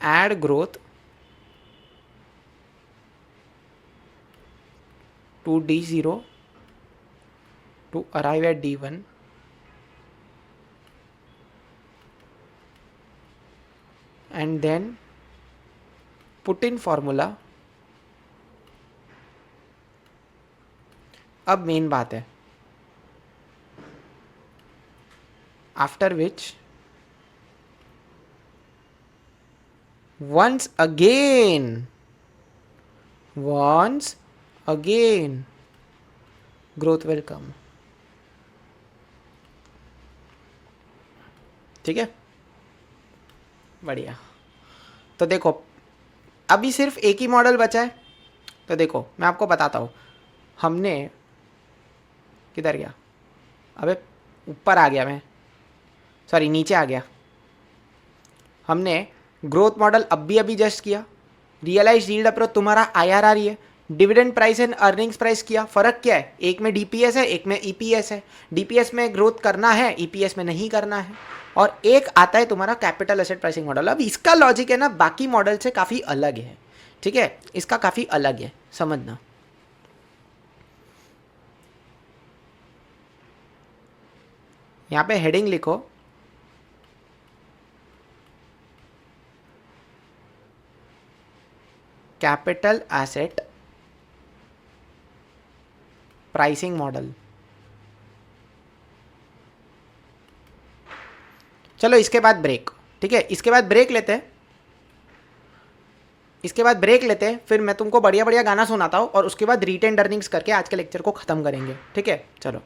add growth to D0 to arrive at D1 and then put in formula. अब मेन बात है, after which once again growth will come. ठीक है, बढ़िया। तो देखो अभी सिर्फ एक ही मॉडल बचा है। तो देखो मैं आपको बताता हूँ, हमने किधर गया, अबे ऊपर आ गया मैं, सॉरी नीचे आ गया। हमने ग्रोथ मॉडल अभी जस्ट किया, रियलाइज यील्ड अप्रोच तुम्हारा IRR ही है, dividend price and earnings price किया। फर्क क्या है, एक में DPS है, एक में EPS है। DPS में ग्रोथ करना है, EPS में नहीं करना है। और एक आता है तुम्हारा कैपिटल एसेट प्राइसिंग मॉडल। अब इसका लॉजिक है ना बाकी मॉडल से काफ़ी अलग है, ठीक है, इसका काफ़ी अलग है, समझना। यहाँ पे हेडिंग लिखो, कैपिटल एसेट प्राइसिंग मॉडल। चलो इसके बाद ब्रेक, ठीक है, इसके बाद ब्रेक लेते हैं, फिर मैं तुमको बढ़िया बढ़िया गाना सुनाता हूँ और उसके बाद रिटेन्ड अर्निंग्स करके आज के लेक्चर को ख़त्म करेंगे, ठीक है। चलो,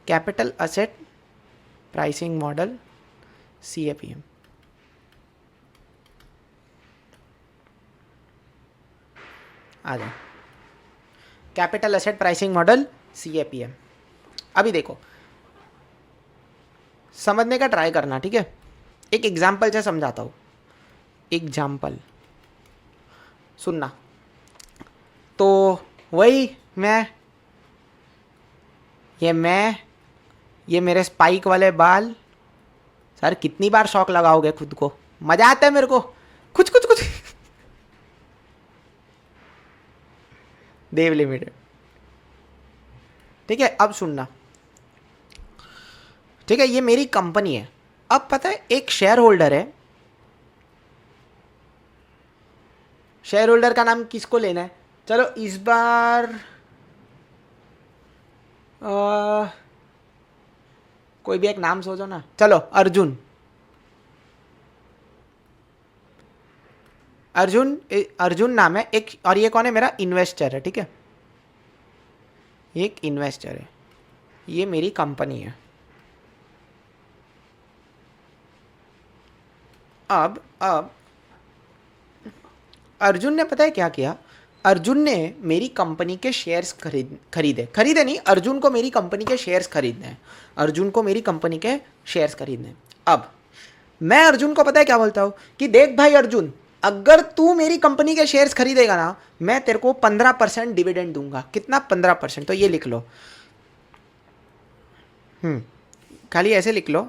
capital asset pricing model CAPM। आ जाओ, capital asset pricing model CAPM। अभी देखो समझने का ट्राई करना, ठीक है। एक एग्जाम्पल से समझाता हूँ, एग्जाम्पल सुनना। तो वही ये मेरे स्पाइक वाले बाल, सर कितनी बार शौक लगाओगे खुद को, मजा आता है मेरे को, कुछ देव लिमिटेड, ठीक है। अब सुनना, ठीक है, ये मेरी कंपनी है। अब पता है एक शेयर होल्डर है, शेयर होल्डर का नाम किसको लेना है, चलो इस बार कोई भी एक नाम सोचो ना, चलो अर्जुन नाम है एक, और ये कौन है, मेरा इन्वेस्टर है, ठीक है, एक इन्वेस्टर है, ये मेरी कंपनी है। अब अर्जुन ने पता है क्या किया, अर्जुन ने मेरी कंपनी के शेयर्स खरीदे नहीं, अर्जुन को मेरी कंपनी के शेयर्स खरीदने हैं, अब मैं अर्जुन को पता है क्या बोलता हूँ कि देख भाई अर्जुन, अगर तू मेरी कंपनी के शेयर्स खरीदेगा ना, मैं तेरे को 15% डिविडेंड दूंगा। कितना? 15%। तो ये लिख लो, खाली ऐसे लिख लो,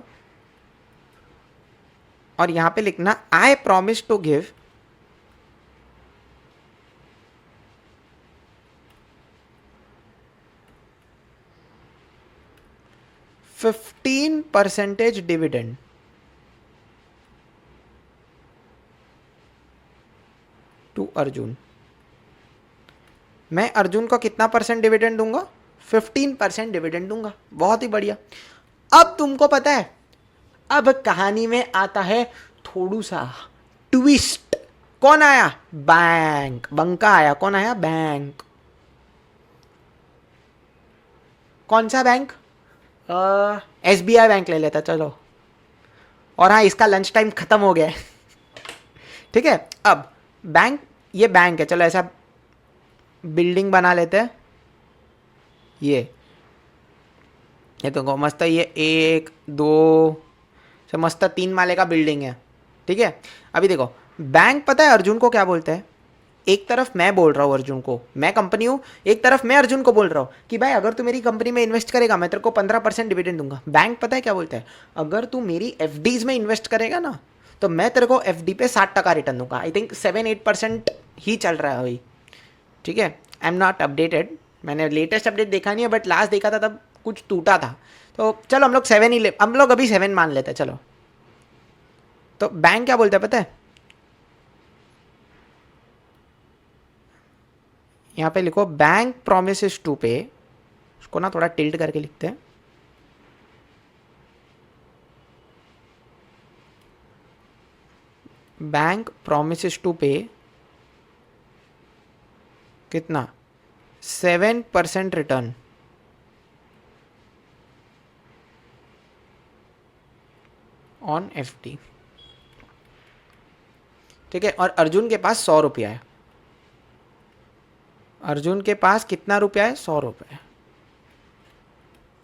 और यहां पे लिखना I promise to give 15% dividend to Arjun. मैं अर्जुन को कितना परसेंट डिविडेंड दूंगा? 15% डिविडेंड दूंगा। बहुत ही बढ़िया। अब तुमको पता है, अब कहानी में आता है थोड़ा सा ट्विस्ट। कौन आया? बैंक। बंका आया। कौन आया? बैंक। कौन सा बैंक? SBI बैंक ले लेता, चलो। और हाँ, इसका लंच टाइम खत्म हो गया है। ठीक है, अब बैंक, ये बैंक है, चलो ऐसा बिल्डिंग बना लेते हैं। ये तो मस्त है, ये 1 2 से मस्त 3 माले का बिल्डिंग है। ठीक है, अभी देखो बैंक पता है अर्जुन को क्या बोलता है? एक तरफ मैं बोल रहा हूँ अर्जुन को, मैं कंपनी हूँ, एक तरफ मैं अर्जुन को बोल रहा हूँ कि भाई अगर तू मेरी कंपनी में इन्वेस्ट करेगा मैं तेरे को 15% डिविडेंड दूंगा। बैंक पता है क्या बोलता है? अगर तू मेरी FDs में इन्वेस्ट करेगा ना तो मैं तेरे को एफडी पे 60% रिटर्न दूंगा। आई थिंक 7-8% ही चल रहा है अभी, ठीक है। आई एम नॉट अपडेटेड, मैंने लेटेस्ट अपडेट देखा नहीं है, बट लास्ट देखा था तब कुछ टूटा था। तो चलो हम लोग 7 ही हम लोग अभी 7 मान लेते हैं, चलो। तो बैंक क्या बोलता है पता है, यहाँ पे लिखो बैंक प्रोमिसेस टू पे, उसको ना थोड़ा टिल्ट करके लिखते हैं। बैंक प्रोमिसेस टू पे कितना, 7% रिटर्न ऑन एफडी, ठीक है। और अर्जुन के पास 100 रुपया है, अर्जुन के पास कितना रुपया है, 100 रुपये।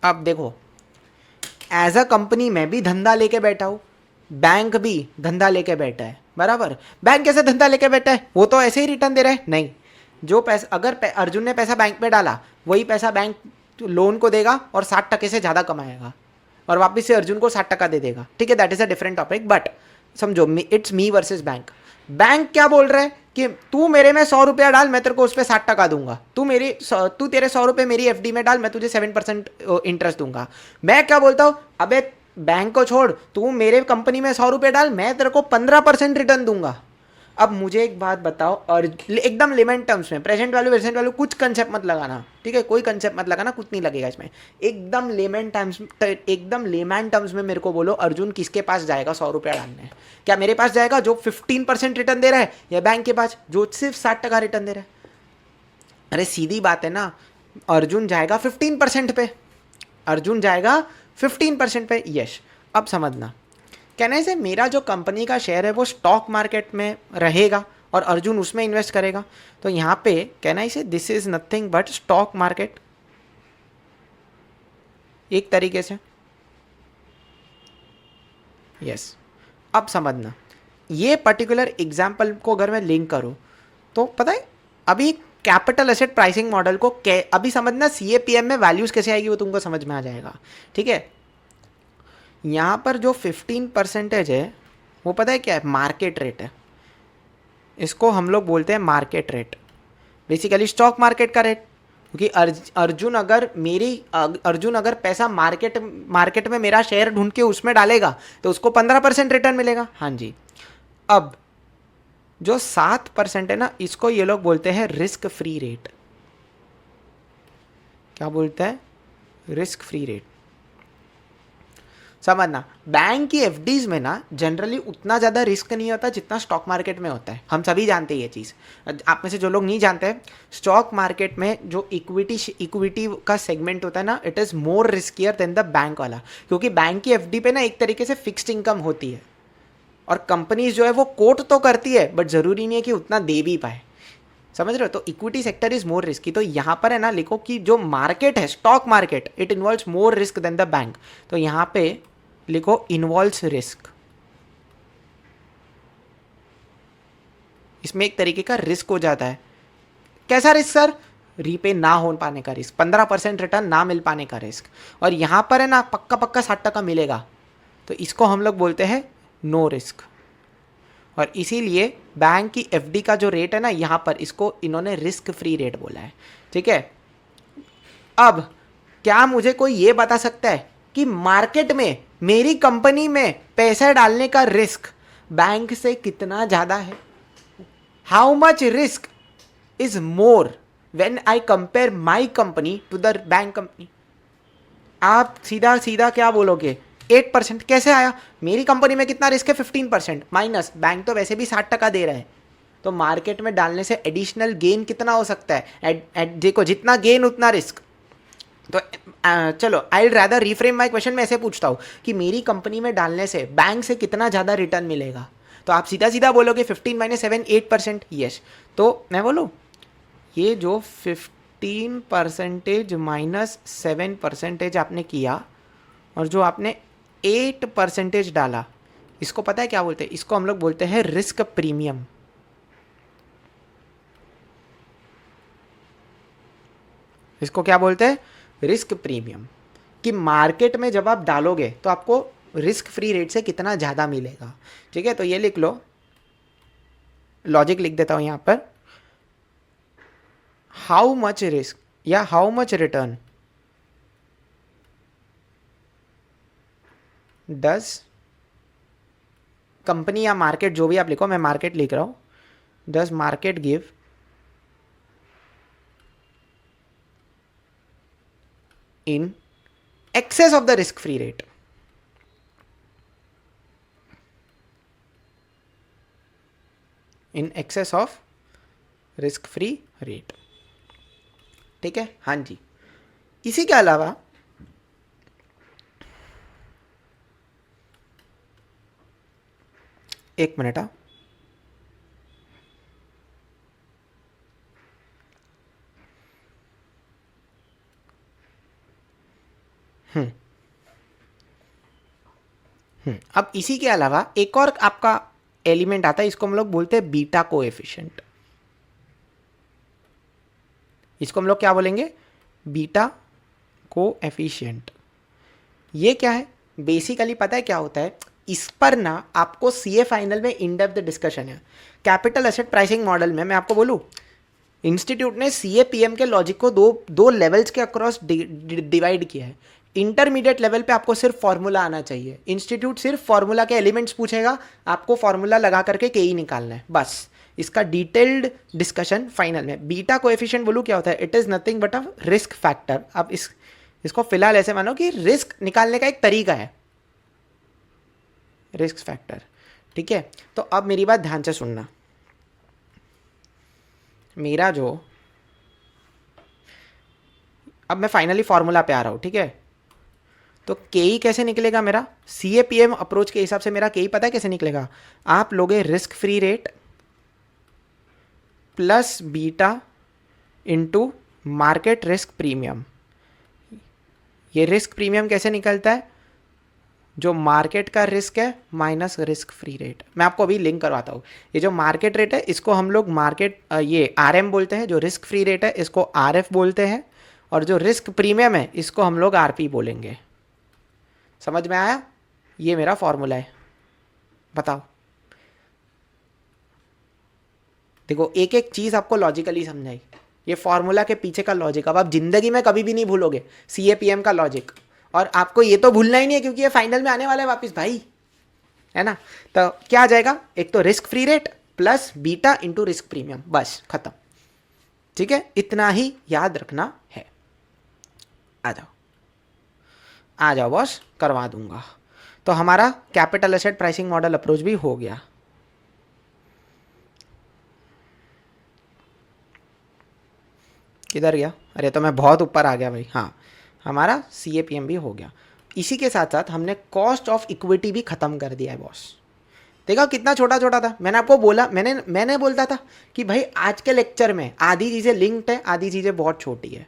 अब देखो, एज अ कंपनी मैं भी धंधा लेके बैठा हूँ, बैंक भी धंधा लेके बैठा है, बराबर। बैंक कैसे धंधा लेके बैठा है, वो तो ऐसे ही रिटर्न दे रहा है, नहीं। जो पैसा अगर अर्जुन ने पैसा बैंक में डाला, वही पैसा बैंक लोन को देगा और 60% से ज़्यादा कमाएगा और वापस से अर्जुन को 60% दे देगा, ठीक है। That is a different topic, but समझो it's me versus bank. Bank क्या बोल रहा है कि तू मेरे में 100 रुपया डाल, मैं तेरे को उस पर 60% दूंगा। तू तेरे 100 रुपये मेरी एफडी में डाल, मैं तुझे 7% इंटरेस्ट दूंगा। मैं क्या बोलता हूँ, अबे बैंक को छोड़, तू मेरे कंपनी में 100 रुपये डाल, मैं तेरे को 15% रिटर्न दूंगा। अब मुझे एक बात बताओ, और एकदम लेमन टर्म्स में, प्रेजेंट वैल्यू कुछ कंसेप्ट मत लगाना, ठीक है, कोई कंसेप्ट मत लगाना, कुछ नहीं लगेगा इसमें। एकदम लेमन टर्म्स में मेरे को बोलो, अर्जुन किसके पास जाएगा 100 रुपया डालने? क्या मेरे पास जाएगा जो 15% रिटर्न दे रहा है, या बैंक के पास जो सिर्फ 60% रिटर्न दे रहा है? अरे सीधी बात है ना, अर्जुन जाएगा 15% पे, अर्जुन जाएगा 15% पे। यश, अब समझना, कहने से मेरा जो कंपनी का शेयर है वो स्टॉक मार्केट में रहेगा और अर्जुन उसमें इन्वेस्ट करेगा। तो यहाँ पे कहना इसे this is nothing but stock market, एक तरीके से। यस, अब समझना, ये पर्टिकुलर एग्जाम्पल को अगर मैं लिंक करूँ तो पता है, अभी कैपिटल एसेट प्राइसिंग मॉडल को अभी समझना, CAPM में वैल्यूज कैसे आएगी वो तुमको समझ में आ जाएगा, ठीक है। यहाँ पर जो 15% है वो पता है क्या है, मार्केट रेट है। इसको हम लोग बोलते हैं market rate, basically stock market का रेट। क्योंकि अर्जुन अगर पैसा मार्केट में मेरा शेयर ढूंढ के उसमें डालेगा तो उसको 15% रिटर्न मिलेगा। हाँ जी। अब जो 7% है ना, इसको ये लोग बोलते हैं रिस्क फ्री रेट। क्या बोलते हैं? Risk free rate. समझना, बैंक की एफडीज में ना जनरली उतना ज़्यादा रिस्क नहीं होता जितना स्टॉक मार्केट में होता है। हम सभी जानते हैं ये चीज़। आप में से जो लोग नहीं जानते हैं, स्टॉक मार्केट में जो इक्विटी का सेगमेंट होता है ना, it is more riskier than the bank वाला। क्योंकि बैंक की एफडी पे ना एक तरीके से फिक्स्ड इनकम होती है और कंपनीज जो है वो कोट तो करती है, बट ज़रूरी नहीं है कि उतना दे भी पाए। समझ रहे हो? तो equity sector is more risky. तो यहाँ पर है ना, लिखो कि जो मार्केट है, stock market, it involves more risk than the bank. तो यहाँ पे लिखो इन्वॉल्व्स रिस्क। इसमें एक तरीके का रिस्क हो जाता है। कैसा रिस्क सर? रीपे ना हो पाने का रिस्क, 15% रिटर्न ना मिल पाने का रिस्क। और यहाँ पर है ना पक्का 60% मिलेगा, तो इसको हम लोग बोलते हैं नो रिस्क। और इसीलिए बैंक की एफडी का जो रेट है ना, यहाँ पर इसको इन्होंने रिस्क फ्री रेट बोला है, ठीक है। अब क्या मुझे कोई ये बता सकता है कि मार्केट में मेरी कंपनी में पैसा डालने का रिस्क बैंक से कितना ज़्यादा है? How much risk is more when I compare my company to the bank company? आप सीधा सीधा क्या बोलोगे? 8%। कैसे आया? मेरी कंपनी में कितना रिस्क है? 15% माइनस बैंक तो वैसे भी 60% दे रहा है। तो मार्केट में डालने से एडिशनल गेन कितना हो सकता है? देखो, जितना गेन उतना रिस्क। तो चलो, आई रैदर रिफ्रेम माई क्वेश्चन। मैं ऐसे पूछता हूँ कि मेरी कंपनी में डालने से बैंक से कितना ज़्यादा रिटर्न मिलेगा? तो आप सीधा सीधा बोलोगे 15 - 7 8%। यस, तो मैं बोलूँ ये जो 15% माइनस 7% आपने किया और जो आपने 8% डाला, इसको पता है क्या बोलते हैं? इसको हम लोग बोलते हैं रिस्क प्रीमियम। इसको क्या बोलते हैं? Risk premium. कि मार्केट में जब आप डालोगे तो आपको रिस्क फ्री रेट से कितना ज़्यादा मिलेगा। ठीक है, तो ये लिख लो, लॉजिक लिख देता हूँ यहाँ पर, हाउ मच रिस्क या how much return does company या मार्केट, जो भी आप लिखो, मैं मार्केट लिख रहा हूँ, does market give in excess of the risk free rate। in excess of risk free rate। ठीक है, हाँ जी। इसी के अलावा एक मिनट, अब इसी के अलावा एक और आपका एलिमेंट आता है, इसको हम लोग बोलते हैं बीटा कोएफिशिएंट। इसको हम लोग क्या बोलेंगे, बीटा कोएफिशिएंट। ये क्या है, बेसिकली पता है क्या होता है, इस पर ना आपको सीए फाइनल में इन डेप्थ डिस्कशन है। कैपिटल एसेट प्राइसिंग मॉडल में मैं आपको बोलूं, इंस्टीट्यूट ने सीए पीएम के लॉजिक को दो लेवल्स के अक्रॉस डिवाइड किया है। इंटरमीडिएट लेवल पे आपको सिर्फ फॉर्मूला आना चाहिए, इंस्टीट्यूट सिर्फ फॉर्मूला के एलिमेंट्स पूछेगा, आपको फॉर्मूला लगा करके के ही निकालना है बस। इसका डिटेल्ड डिस्कशन फाइनल में। बीटा कोएफिशिएंट बोलूँ क्या होता है, it is nothing but a risk factor. अब इसको फिलहाल ऐसे मानो कि रिस्क निकालने का एक तरीका है, रिस्क फैक्टर। ठीक है, तो अब मेरी बात ध्यान से सुनना। मेरा जो, अब मैं फाइनली फॉर्मूला पे आ रहा हूँ। ठीक है, तो के ई कैसे निकलेगा मेरा, सी ए पी एम अप्रोच के हिसाब से मेरा के ई पता है कैसे निकलेगा, आप लोगे risk free rate plus beta into market risk premium. ये रिस्क प्रीमियम कैसे निकलता है, जो मार्केट का रिस्क है माइनस रिस्क फ्री रेट। मैं आपको अभी लिंक करवाता हूँ। ये जो मार्केट रेट है इसको हम लोग मार्केट ये आर एम बोलते हैं, जो रिस्क फ्री रेट है इसको आर एफ बोलते हैं, और जो रिस्क प्रीमियम है इसको हम लोग आर पी बोलेंगे। समझ में आया, ये मेरा फॉर्मूला है। बताओ, देखो एक एक चीज़ आपको लॉजिकली समझाई, ये फॉर्मूला के पीछे का लॉजिक अब आप जिंदगी में कभी भी नहीं भूलोगे, सी ए पी एम का लॉजिक। और आपको ये तो भूलना ही नहीं है क्योंकि ये फाइनल में आने वाला है वापस भाई, है ना। तो क्या आ जाएगा, एक तो risk free rate plus beta into risk premium, बस खत्म। ठीक है, इतना ही याद रखना है। आ जाओ आ जाओ बॉस, करवा दूंगा। तो हमारा capital asset pricing model approach भी हो गया। किधर गया, अरे तो मैं बहुत ऊपर आ गया भाई। हाँ, हमारा सी ए पी एम भी हो गया। इसी के साथ साथ हमने कॉस्ट ऑफ इक्विटी भी खत्म कर दिया है बॉस। देखा कितना छोटा छोटा था, मैंने आपको बोला, मैंने बोलता था कि भाई आज के लेक्चर में आधी चीज़ें लिंक्ड है, आधी चीज़ें बहुत छोटी है।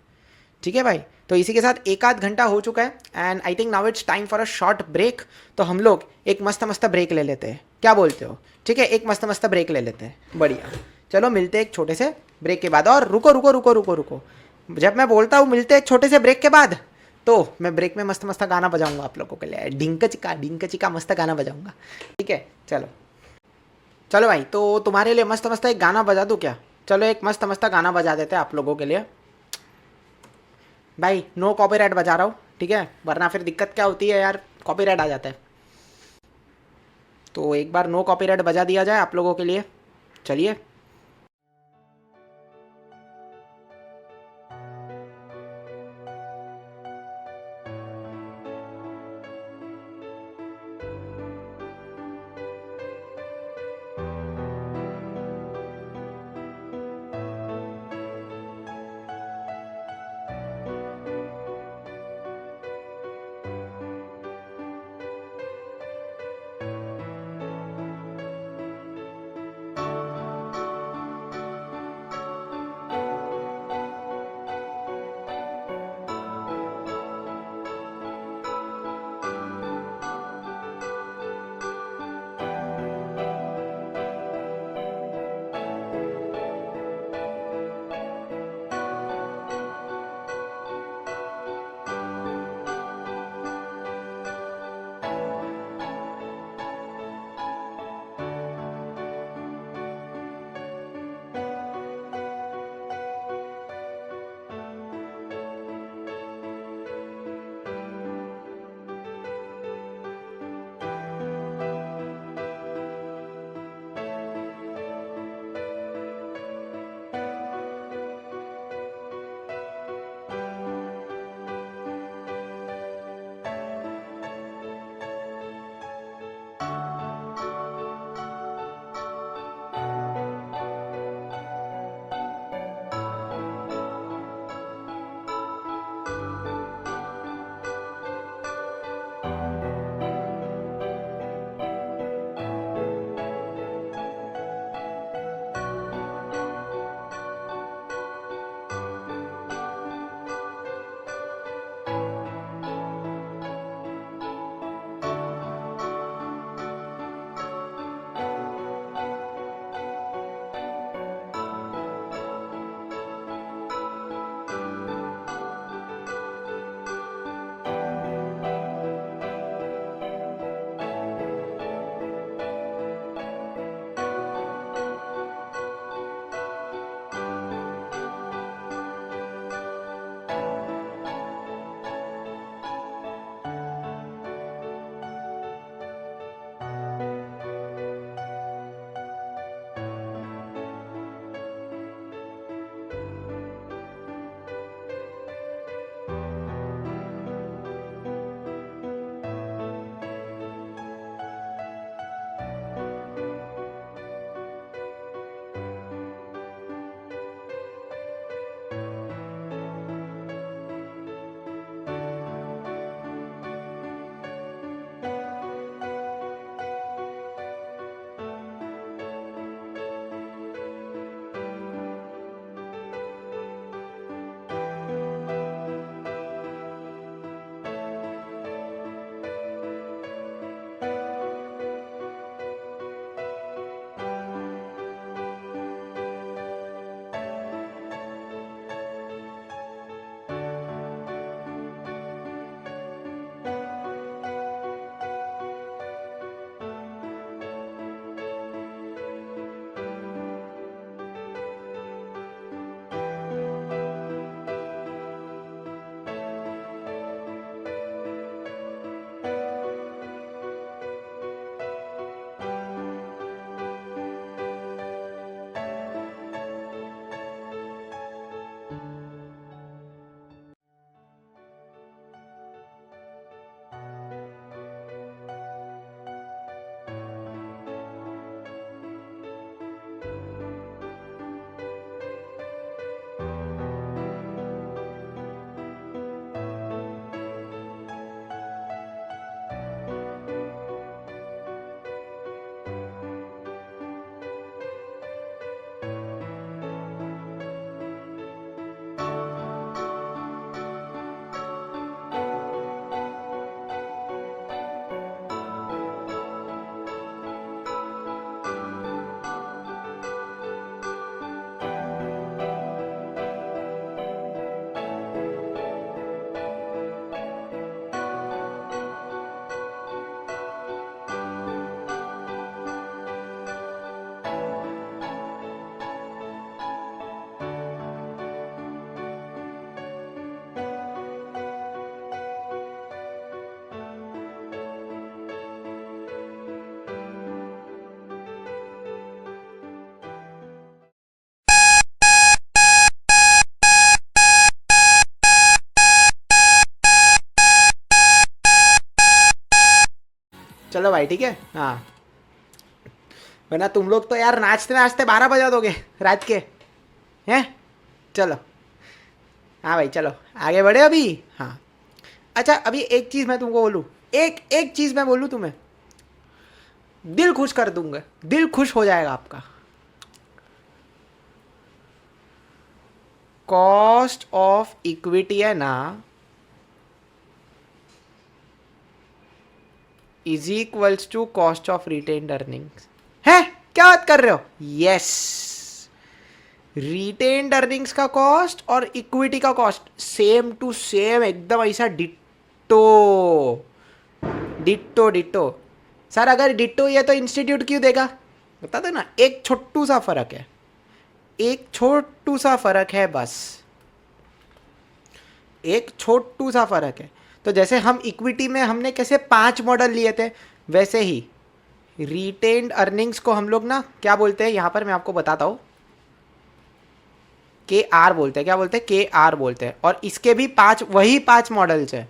ठीक है भाई, तो इसी के साथ एक आध घंटा हो चुका है and I think now it's time for a short break. तो हम लोग एक मस्त मस्त ब्रेक ले लेते हैं, क्या बोलते हो। ठीक है, एक मस्त मस्त ब्रेक ले लेते हैं, बढ़िया। चलो मिलते हैं एक छोटे से ब्रेक के बाद। और रुको रुको रुको रुको रुको, जब मैं बोलता हूँ मिलते हैं एक छोटे से ब्रेक के बाद, तो मैं ब्रेक में मस्त मस्त गाना बजाऊंगा आप लोगों के लिए, ढिंक चिका मस्त गाना बजाऊंगा। ठीक है, चलो चलो भाई, तो तुम्हारे लिए मस्त मस्त एक गाना बजा दूँ क्या। चलो एक मस्त मस्त गाना बजा देते हैं आप लोगों के लिए भाई। नो कॉपीराइट बजा रहा हूँ, ठीक है, वरना फिर दिक्कत क्या होती है यार, कॉपीराइट आ जाता है। तो एक बार नो कॉपीराइट बजा दिया जाए आप लोगों के लिए। चलिए, चलो भाई ठीक है, हाँ, वरना तुम लोग तो यार नाचते नाचते 12 बजा दोगे रात के हैं। चलो हाँ भाई चलो आगे बढ़े अभी। हाँ अच्छा, अभी एक चीज़ मैं तुमको बोलूँ, एक एक चीज़ मैं बोलूँ तुम्हें, दिल खुश कर दूंगा, दिल खुश हो जाएगा आपका। कॉस्ट ऑफ इक्विटी है ना, is equals to cost of retained earnings है। क्या बात कर रहे हो? यस, रिटेन्ड अर्निंग्स का कॉस्ट और इक्विटी का कॉस्ट सेम टू सेम, एकदम ऐसा डिट्टो डिट्टो डिट्टो। सर अगर डिट्टो ये तो इंस्टीट्यूट क्यों देगा? बता दो ना, एक छोटू सा फर्क है, एक छोटू सा फर्क है बस, एक छोटू सा फर्क है। तो जैसे हम इक्विटी में हमने कैसे 5 मॉडल लिए थे, वैसे ही रिटेन्ड अर्निंग्स को हम लोग ना क्या बोलते हैं, यहां पर मैं आपको बताता हूं, के आर बोलते हैं। क्या बोलते हैं? के आर बोलते हैं। और इसके भी 5, वही 5 मॉडल्स है,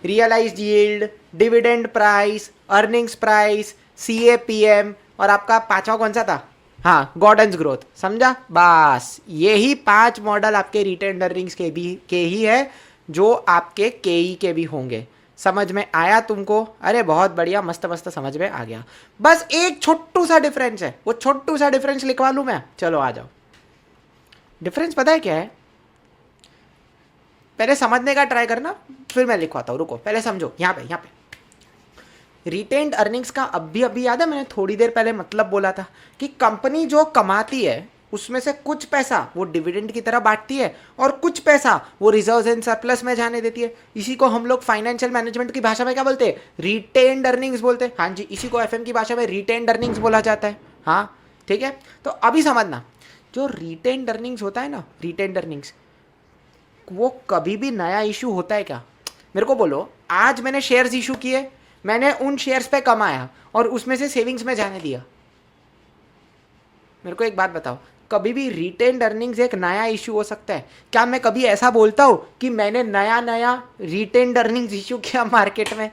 realised yield, dividend price, earnings price, CAPM, और आपका 5वां कौन सा था? हाँ, गॉर्डन्स ग्रोथ। समझा? बस यही 5 मॉडल आपके रिटेन्ड अर्निंग्स के ही है, जो आपके केई के भी होंगे। समझ में आया तुमको? अरे बहुत बढ़िया, मस्त मस्त समझ में आ गया। बस एक छोटू सा डिफरेंस है, वो छोटू सा डिफरेंस लिखवा लूं मैं? चलो आ जाओ। डिफरेंस पता है क्या है? पहले समझने का ट्राई करना, फिर मैं लिखवाता हूँ। रुको पहले समझो। यहाँ पे रिटेन्ड अर्निंग्स का अभी याद है, मैंने थोड़ी देर पहले मतलब बोला था कि कंपनी जो कमाती है उसमें से कुछ पैसा वो डिविडेंड की तरह बांटती है और कुछ पैसा वो रिजर्व्स एंड सरप्लस में जाने देती है। इसी को हम लोग फाइनेंशियल मैनेजमेंट की भाषा में क्या बोलते हैं? रिटेन्ड अर्निंग्स बोलते हैं। हाँ जी, इसी को FM की भाषा में रिटेन्ड अर्निंग्स बोला जाता है। हाँ ठीक है, तो अभी समझना, जो रिटेन्ड अर्निंग्स होता है ना, रिटेन्ड अर्निंग्स, वो कभी भी नया इशू होता है क्या? मेरे को बोलो, आज मैंने शेयर्स इशू किए, मैंने उन शेयर्स पे कमाया और उसमें से सेविंग्स में जाने दिया। मेरे को एक बात बताओ, कभी भी रिटेन्ड अर्निंग्स एक नया इशू हो सकता है क्या? मैं कभी ऐसा बोलता हूँ कि मैंने नया नया रिटेन्ड अर्निंग्स इशू किया मार्केट में?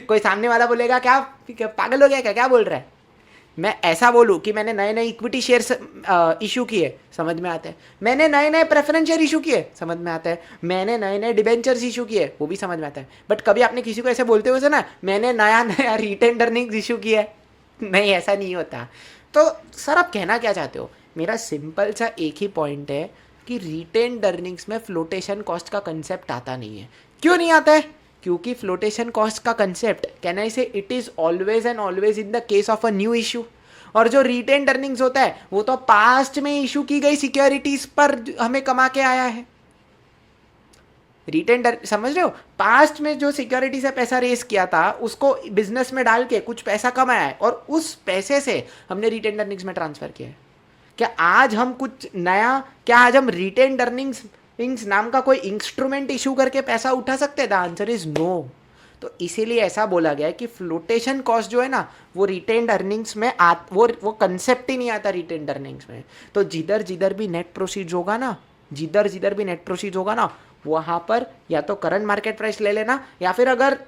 कोई सामने वाला बोलेगा क्या पागल हो गया क्या, क्या बोल रहा है? मैं ऐसा बोलूँ कि मैंने नए नए इक्विटी शेयर्स इशू किए, समझ में आता है। मैंने नए नए प्रेफरेंस शेयर इशू किए, समझ में आता है। मैंने नए नए डिबेंचर्स इशू किए, वो भी समझ में आता है। बट कभी आपने किसी को ऐसे बोलते हुए सुना मैंने नया नया रिटेन्ड अर्निंग्स इशू किया है? नहीं, ऐसा नहीं होता। तो सर आप कहना क्या चाहते हो? मेरा सिंपल सा एक ही पॉइंट है कि रिटेन्ड अर्निंग्स में फ्लोटेशन कॉस्ट का कंसेप्ट आता नहीं है। क्यों नहीं आता है? क्योंकि फ्लोटेशन कॉस्ट का कंसेप्ट, कैन आई से, it is always and always in the case of a new issue. और जो रिटेन्ड अर्निंग्स होता है वो तो पास्ट में इशू की गई सिक्योरिटीज पर हमें कमा के आया है। रिटेन्ड, समझ रहे हो? पास्ट में जो सिक्योरिटी से पैसा रेस किया था उसको बिजनेस में डाल के कुछ पैसा कमाया है और उस पैसे से हमने रिटेन्ड अर्निंग्स में ट्रांसफर किया है। क्या आज हम कुछ नया, क्या आज हम रिटेन्ड अर्निंग्स नाम का कोई इंस्ट्रूमेंट इशू करके पैसा उठा सकते हैं? The answer is no. तो इसीलिए ऐसा बोला गया है कि फ्लोटेशन कॉस्ट जो है ना, वो रिटेन्ड अर्निंग्स में वो कंसेप्ट ही नहीं आता रिटेन्ड अर्निंग्स में। तो जिधर जिधर भी नेट प्रोसीड्स होगा ना, जिधर जिधर भी नेट प्रोसीड्स होगा ना, वहाँ पर या तो करंट मार्केट प्राइस ले लेना, या फिर अगर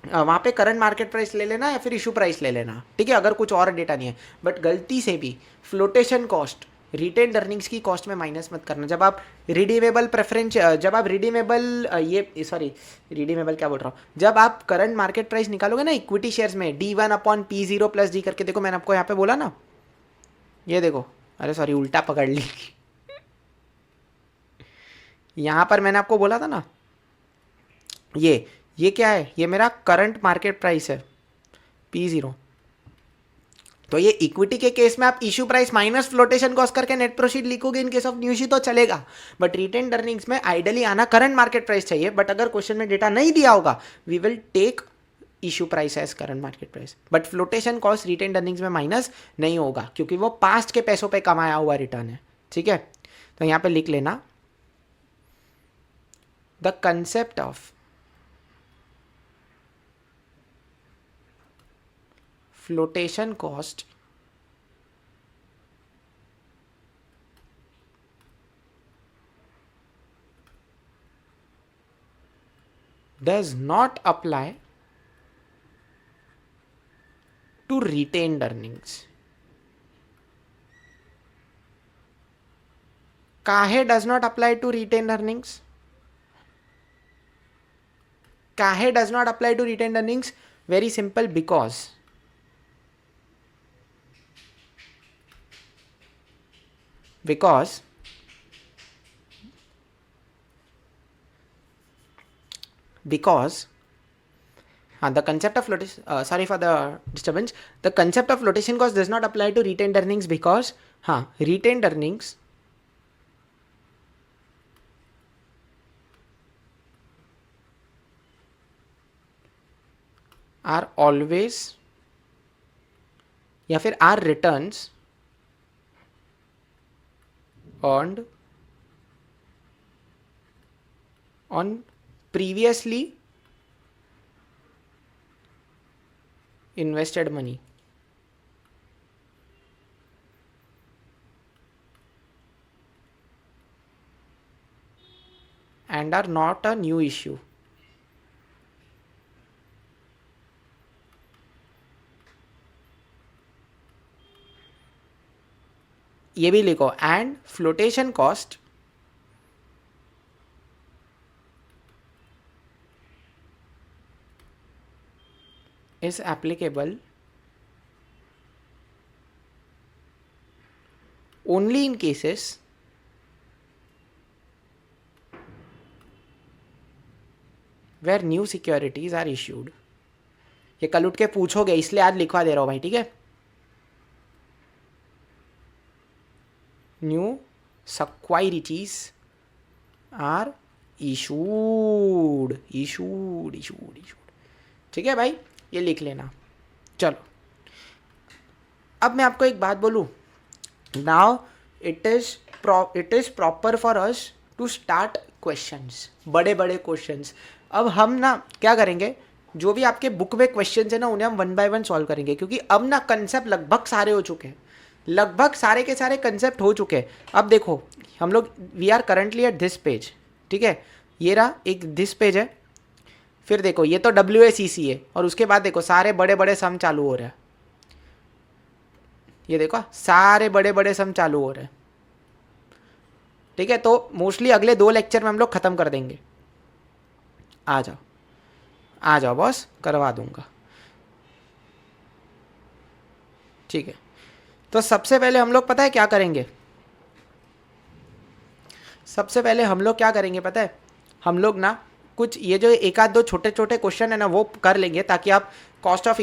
वहाँ पे करंट मार्केट प्राइस ले लेना, या फिर इशू प्राइस ले लेना, ठीक है, अगर कुछ और डेटा नहीं है। बट गलती से भी फ्लोटेशन कॉस्ट रिटेन्ड अर्निंग्स की कॉस्ट में माइनस मत करना। जब आप रिडीमेबल प्रेफरेंस, जब आप रिडीमेबल रिडीमेबल क्या बोल रहा हूँ, जब आप करंट मार्केट प्राइस निकालोगे ना इक्विटी शेयर्स में, D1/P0 + D करके, देखो मैंने आपको यहाँ पे बोला ना, ये देखो, अरे सॉरी उल्टा पकड़ ली यहाँ पर मैंने आपको बोला था ना, ये क्या है? ये मेरा करंट मार्केट प्राइस है P0। तो ये इक्विटी के केस में आप issue price minus flotation cost करके नेट प्रोसीड लिखोगे in case of new issue तो चलेगा। बट रिटेन्ड अर्निंग्स में आइडियली आना करंट मार्केट प्राइस चाहिए। बट अगर क्वेश्चन में डेटा नहीं दिया होगा, we will take issue price as current market price. But flotation cost retained earnings में माइनस नहीं होगा, क्योंकि वो पास्ट के पैसों पे कमाया हुआ रिटर्न है। ठीक है, तो यहाँ पे लिख लेना, the concept of flotation cost does not apply to retained earnings. काहे does not apply to retained earnings? काहे does not apply to retained earnings? Very simple, because the concept of flotation, sorry for the disturbance, the concept of flotation cost does not apply to retained earnings because retained earnings are always या फिर are returns earned on previously invested money. And are not a new issue. ये भी लिखो, and flotation cost is applicable only in cases where new securities are issued. ये कल उठ के पूछोगे इसलिए आज लिखवा दे रहा हूँ भाई, ठीक है. New securities are issued. ठीक है भाई, ये लिख लेना. चलो अब मैं आपको एक बात बोलूँ. Now it is proper for us to start questions, बड़े बड़े क्वेश्चंस. अब हम ना क्या करेंगे, जो भी आपके बुक में क्वेश्चंस है ना उन्हें हम वन बाय वन सॉल्व करेंगे, क्योंकि अब ना कंसेप्ट लगभग सारे हो चुके हैं, लगभग सारे के सारे कंसेप्ट हो चुके हैं. अब देखो हम लोग we are currently at this page, ठीक है. ये रहा एक दिस पेज है. फिर देखो ये तो WACC है और उसके बाद देखो सारे बड़े बड़े सम चालू हो रहे हैं. ये देखो सारे बड़े बड़े सम चालू हो रहे हैं, ठीक है. तो मोस्टली अगले 2 लेक्चर में हम लोग ख़त्म कर देंगे. आ जाओ बॉस, करवा दूंगा, ठीक है. तो सबसे पहले हम लोग पता है क्या करेंगे, पता है हम लोग ना कुछ ये जो एक आध 2 छोटे छोटे क्वेश्चन है ना वो कर लेंगे, ताकि आप कॉस्ट ऑफ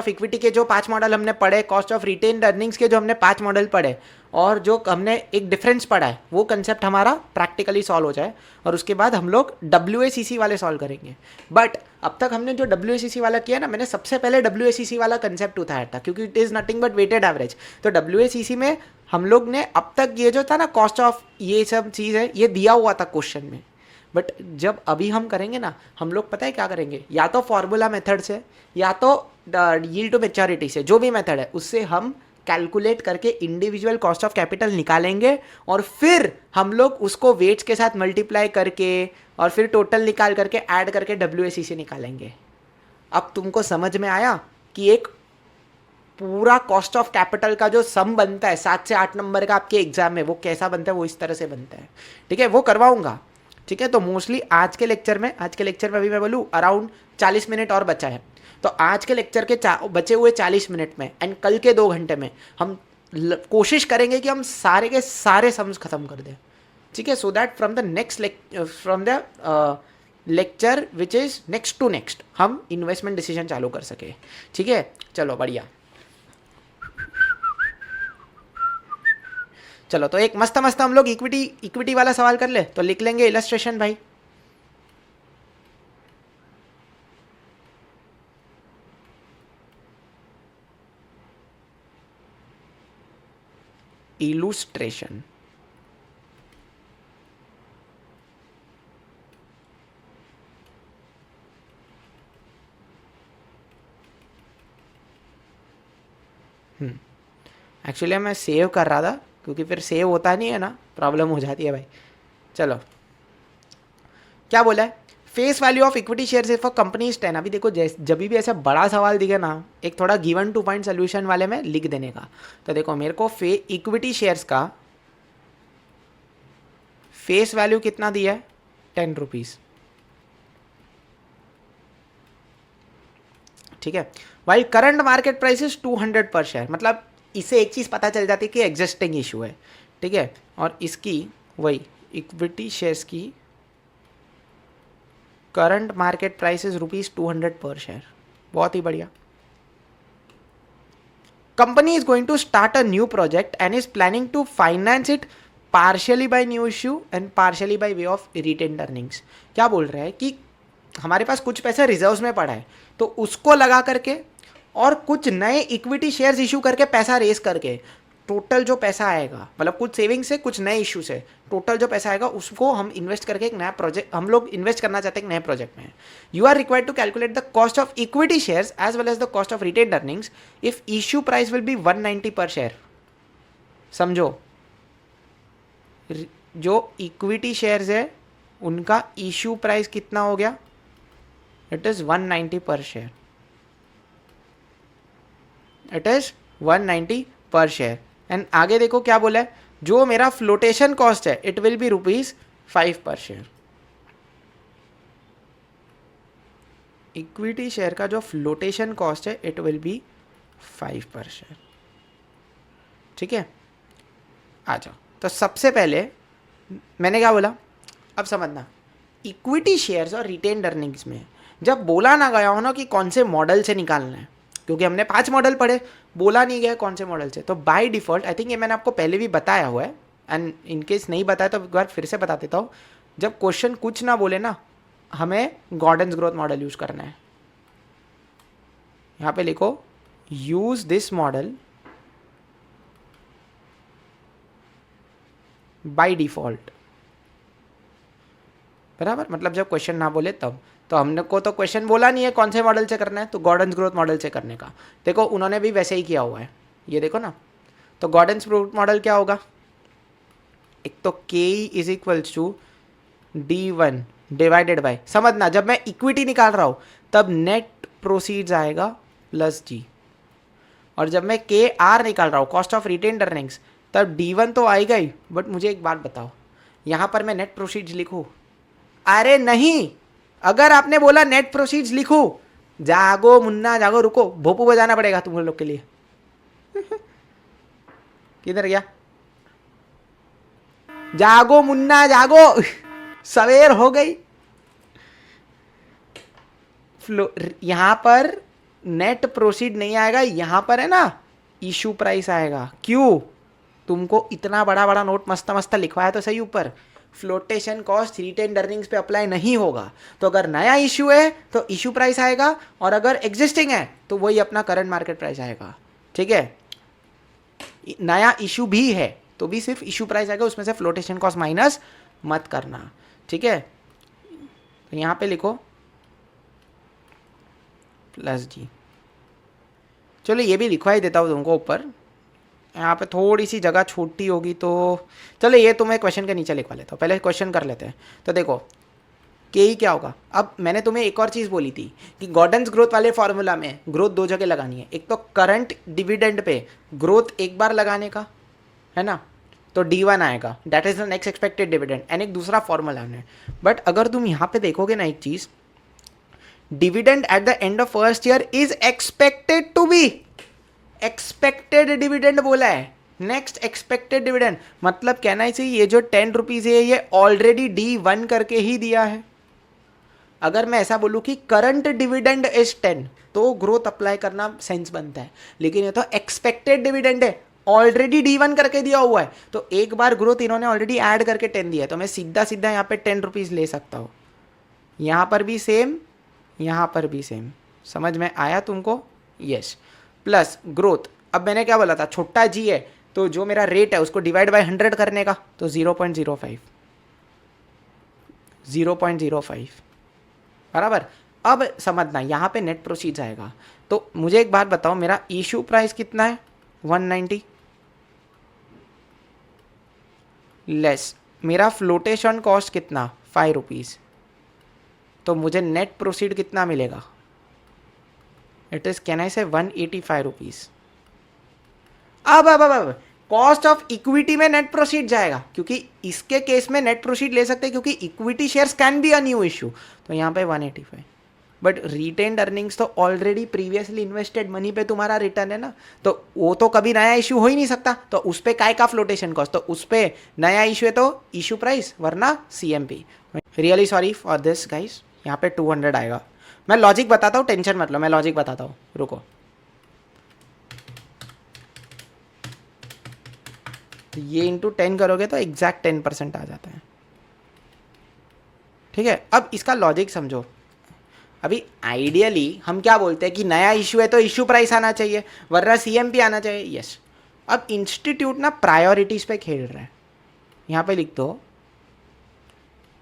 इक्विटी के जो 5 मॉडल हमने पढ़े, कॉस्ट ऑफ रिटेन्ड अर्निंग्स के जो हमने 5 मॉडल पढ़े, और जो हमने एक डिफरेंस पढ़ा है वो कंसेप्ट हमारा प्रैक्टिकली सॉल्व हो जाए. और उसके बाद हम लोग WACC वाले सॉल्व करेंगे. बट अब तक हमने जो WACC वाला किया ना, मैंने सबसे पहले WACC वाला कंसेप्ट उठाया था, क्योंकि it is nothing but weighted average. तो WACC में हम लोग ने अब तक ये जो था ना कॉस्ट ऑफ ये सब चीज़ है ये दिया हुआ था क्वेश्चन में. बट जब अभी हम करेंगे ना, हम लोग पता है क्या करेंगे, या तो फॉर्मूला मेथड से या तो यील्ड टू मैच्योरिटी से, जो भी मेथड है उससे हम कैलकुलेट करके इंडिविजुअल कॉस्ट ऑफ कैपिटल निकालेंगे, और फिर हम लोग उसको वेट्स के साथ मल्टीप्लाई करके और फिर टोटल निकाल करके ऐड करके WACC निकालेंगे. अब तुमको समझ में आया कि एक पूरा कॉस्ट ऑफ कैपिटल का जो सम बनता है 7 से 8 नंबर का आपके एग्जाम में, वो कैसा बनता है, वो इस तरह से बनता है, ठीक है. वो करवाऊंगा, ठीक है. तो मोस्टली आज के लेक्चर में अभी मैं बोलूँ अराउंड 40 मिनट और बचा है. तो आज के लेक्चर के बचे हुए 40 मिनट में एंड कल के 2 घंटे में हम कोशिश करेंगे कि हम सारे के सारे सम्स खत्म कर दें, ठीक है. So that from the lecture which is next to next हम इन्वेस्टमेंट डिसीजन चालू कर सके, ठीक है. चलो बढ़िया. चलो तो एक मस्त हम लोग इक्विटी वाला सवाल कर ले. तो लिख लेंगे इलस्ट्रेशन भाई. इलुस्ट्रेशन, एक्चुअली मैं सेव कर रहा था, क्योंकि फिर सेव होता नहीं है ना, प्रॉब्लम हो जाती है भाई. चलो क्या बोला है, face value of equity share if a company is 10। अभी देखो जब भी ऐसा बड़ा सवाल दिखे ना, एक थोड़ा गिवन टू पॉइंट सोल्यूशन वाले में लिख देने का। तो देखो मेरे को इक्विटी शेयर्स का फेस वैल्यू कितना दिया है, 10 रुपीज, ठीक है। While current market price is 200 per share, मतलब इससे एक चीज पता चल जाती है कि एग्जिस्टिंग इशू है, ठीक है। और इसकी वही इक्विटी शेयर्स की current market price is ₹200 per share, बहुत ही बढ़िया। Company is going to start a new project and is planning to finance it partially by new issue and partially by way of retained earnings. क्या बोल रहा है कि हमारे पास कुछ पैसा रिजर्व्स में पड़ा है, तो उसको लगा करके और कुछ नए इक्विटी शेयर्स इशू करके पैसा रेस करके टोटल जो पैसा आएगा, मतलब कुछ सेविंग से कुछ नए इशू से टोटल जो पैसा आएगा उसको हम इन्वेस्ट करके एक नया प्रोजेक्ट, हम लोग इन्वेस्ट करना चाहते हैं एक नए प्रोजेक्ट में। You are required to calculate the cost of equity shares as well as the cost of retained earnings if issue price will be 190 per share. समझो, जो इक्विटी शेयर्स है उनका इश्यू प्राइस कितना हो गया, it is 190 per share, it is 190 per share. And आगे देखो क्या बोला है, जो मेरा फ्लोटेशन कॉस्ट है इट विल बी ₹5 पर शेयर। इक्विटी शेयर का जो फ्लोटेशन कॉस्ट है इट विल बी 5 पर शेयर, ठीक है। आ जाओ, तो सबसे पहले मैंने क्या बोला, अब समझना, इक्विटी शेयर्स और रिटेन्ड अर्निंग्स में जब बोला ना गया हो ना कि कौन से मॉडल से निकालना है, क्योंकि हमने 5 मॉडल पढ़े, बोला नहीं गया कौन से मॉडल से, तो बाय डिफ़ॉल्ट आई थिंक ये मैंने आपको पहले भी बताया हुआ है, एंड इन केस नहीं बताया तो एक बार फिर से बता देता हूँ। जब क्वेश्चन कुछ ना बोले ना, हमें गॉर्डन्स ग्रोथ मॉडल यूज करना है। यहाँ पे लिखो use this model by default, बराबर, मतलब जब क्वेश्चन ना बोले तब। तो हमने को तो क्वेश्चन बोला नहीं है कौन से मॉडल से करना है, तो गॉर्डन्स ग्रोथ मॉडल से करने का। देखो उन्होंने भी वैसे ही किया हुआ है, ये देखो ना। तो गॉर्डन्स ग्रोथ मॉडल क्या होगा, एक तो K is equals to D1 divided by, समझना जब मैं इक्विटी निकाल रहा हूँ तब नेट प्रोसीड्स आएगा प्लस जी, और जब मैं KR निकाल रहा हूँ कॉस्ट ऑफ रिटेन्ड अर्निंग्स, तब D1 तो आएगा ही, बट मुझे एक बात बताओ, यहाँ पर मैं नेट प्रोसीड्स लिखूँ? अरे नहीं, अगर आपने बोला नेट प्रोसीड्स लिखो, जागो मुन्ना जागो, रुको, भोपू बजाना पड़ेगा तुम लोग के लिए। किधर गया, जागो मुन्ना जागो, सवेर हो गई। यहां पर नेट प्रोसीड नहीं आएगा, यहां पर है ना इशू प्राइस आएगा। क्यों? तुमको इतना बड़ा बड़ा नोट मस्त मस्त लिखवाया तो सही, ऊपर फ्लोटेशन कॉस्ट रिटेन्ड अर्निंग्स पे अप्लाई नहीं होगा। तो अगर नया इशू है तो इशू प्राइस आएगा, और अगर एग्जिस्टिंग है तो वही अपना करंट मार्केट प्राइस आएगा, ठीक है। नया इशू भी है तो भी सिर्फ इशू प्राइस आएगा, उसमें से फ्लोटेशन कॉस्ट माइनस मत करना, ठीक है। तो यहां पे लिखो प्लस जी। चलो ये भी लिखवा ही देता हूँ तुमको ऊपर, यहाँ पे थोड़ी सी जगह छोटी होगी, तो चलो ये तुम्हें क्वेश्चन के नीचे लिखवा लेता हूँ, पहले क्वेश्चन कर लेते हैं। तो देखो के ही क्या होगा, अब मैंने तुम्हें एक और चीज़ बोली थी कि गॉर्डन्स ग्रोथ वाले फॉर्मूला में ग्रोथ 2 जगह लगानी है, एक तो करंट डिविडेंड पे ग्रोथ एक बार लगाने का है ना, तो D1 आएगा, that is the next expected dividend, and एक दूसरा फॉर्मूला है। बट अगर तुम यहाँ पे देखोगे ना एक चीज़, dividend at the end of first year is expected to be, expected dividend बोला है, नेक्स्ट एक्सपेक्टेड डिविडेंड, मतलब कहना ही चाहिए ये जो 10 रुपीज़ है ये ऑलरेडी D1 करके ही दिया है। अगर मैं ऐसा बोलूँ कि करंट डिविडेंड इज 10 तो ग्रोथ अप्लाई करना सेंस बनता है, लेकिन ये तो एक्सपेक्टेड डिविडेंड है, ऑलरेडी D1 करके दिया हुआ है, तो एक बार ग्रोथ इन्होंने ऑलरेडी ऐड करके 10 दिया है, तो मैं सीधा सीधा यहाँ पे 10 रुपीज़ ले सकता हूँ। यहाँ पर भी सेम, यहाँ पर भी सेम, समझ में आया तुमको? यस। प्लस ग्रोथ, अब मैंने क्या बोला था, छोटा जी है तो जो मेरा रेट है उसको डिवाइड बाय 100 करने का, तो 0.05 बराबर। अब समझना यहाँ पे नेट प्रोसीड्स आएगा, तो मुझे एक बात बताओ, मेरा इशू प्राइस कितना है 190 लेस मेरा फ्लोटेशन कॉस्ट कितना 5 रुपीज़, तो मुझे नेट प्रोसीड कितना मिलेगा? इट इज कैन आई से 185 रुपीज। अब कॉस्ट ऑफ इक्विटी में नेट प्रोसीड जाएगा, क्योंकि इसके केस में नेट प्रोसीड ले सकते हैं क्योंकि equity shares can be a new issue, तो यहाँ पे 185। बट रिटेन्ड अर्निंग्स तो ऑलरेडी प्रीवियसली इन्वेस्टेड मनी पे तुम्हारा रिटर्न है ना, तो वो तो कभी नया इश्यू हो ही नहीं सकता, तो उस पर काय का फ्लोटेशन कॉस्ट, तो उस पर नया इश्यू है तो इशू प्राइस वरना CMP। Really sorry for this guys, यहाँ पे 200 आएगा। मैं लॉजिक बताता हूँ, टेंशन मत लो, मैं लॉजिक बताता हूँ, रुको। ये इंटू 10 करोगे तो एग्जैक्ट 10% आ जाता है, ठीक है। अब इसका लॉजिक समझो। अभी आइडियली हम क्या बोलते हैं कि नया इशू है तो इशू प्राइस आना चाहिए वरना CMP आना चाहिए, यस। अब इंस्टीट्यूट ना प्रायोरिटीज पे खेल रहा है, यहाँ पे लिख दो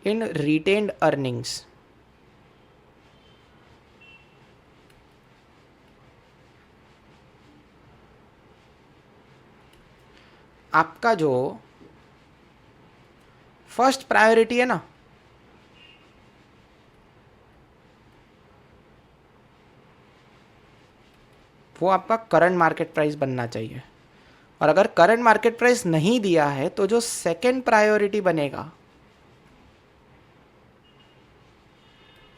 इन रिटेन्ड अर्निंग्स आपका जो फर्स्ट प्रायोरिटी है ना, वो आपका करंट मार्केट प्राइस बनना चाहिए, और अगर करंट मार्केट प्राइस नहीं दिया है तो जो सेकंड प्रायोरिटी बनेगा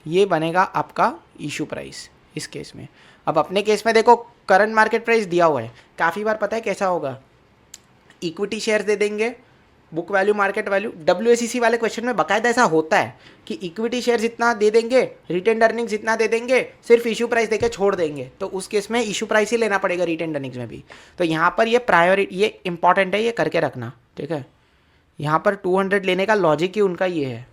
ये बनेगा आपका इशू प्राइस इस केस में। अब अपने केस में देखो करंट मार्केट प्राइस दिया हुआ है, काफ़ी बार पता है कैसा होगा, इक्विटी शेयर दे देंगे, book value market value, WACC वाले क्वेश्चन में बाकायदा ऐसा होता है कि इक्विटी शेयर इतना दे देंगे, रिटेन्ड अर्निंग्स इतना दे देंगे, सिर्फ इशू प्राइस देके छोड़ देंगे, तो उस केस में इशू प्राइस ही लेना पड़ेगा रिटेन्ड अर्निंग्स में भी। तो यहाँ पर ये प्रायोरिटी, ये इंपॉर्टेंट है, ये करके रखना, ठीक है। यहाँ पर 200 लेने का लॉजिक ही उनका ये है।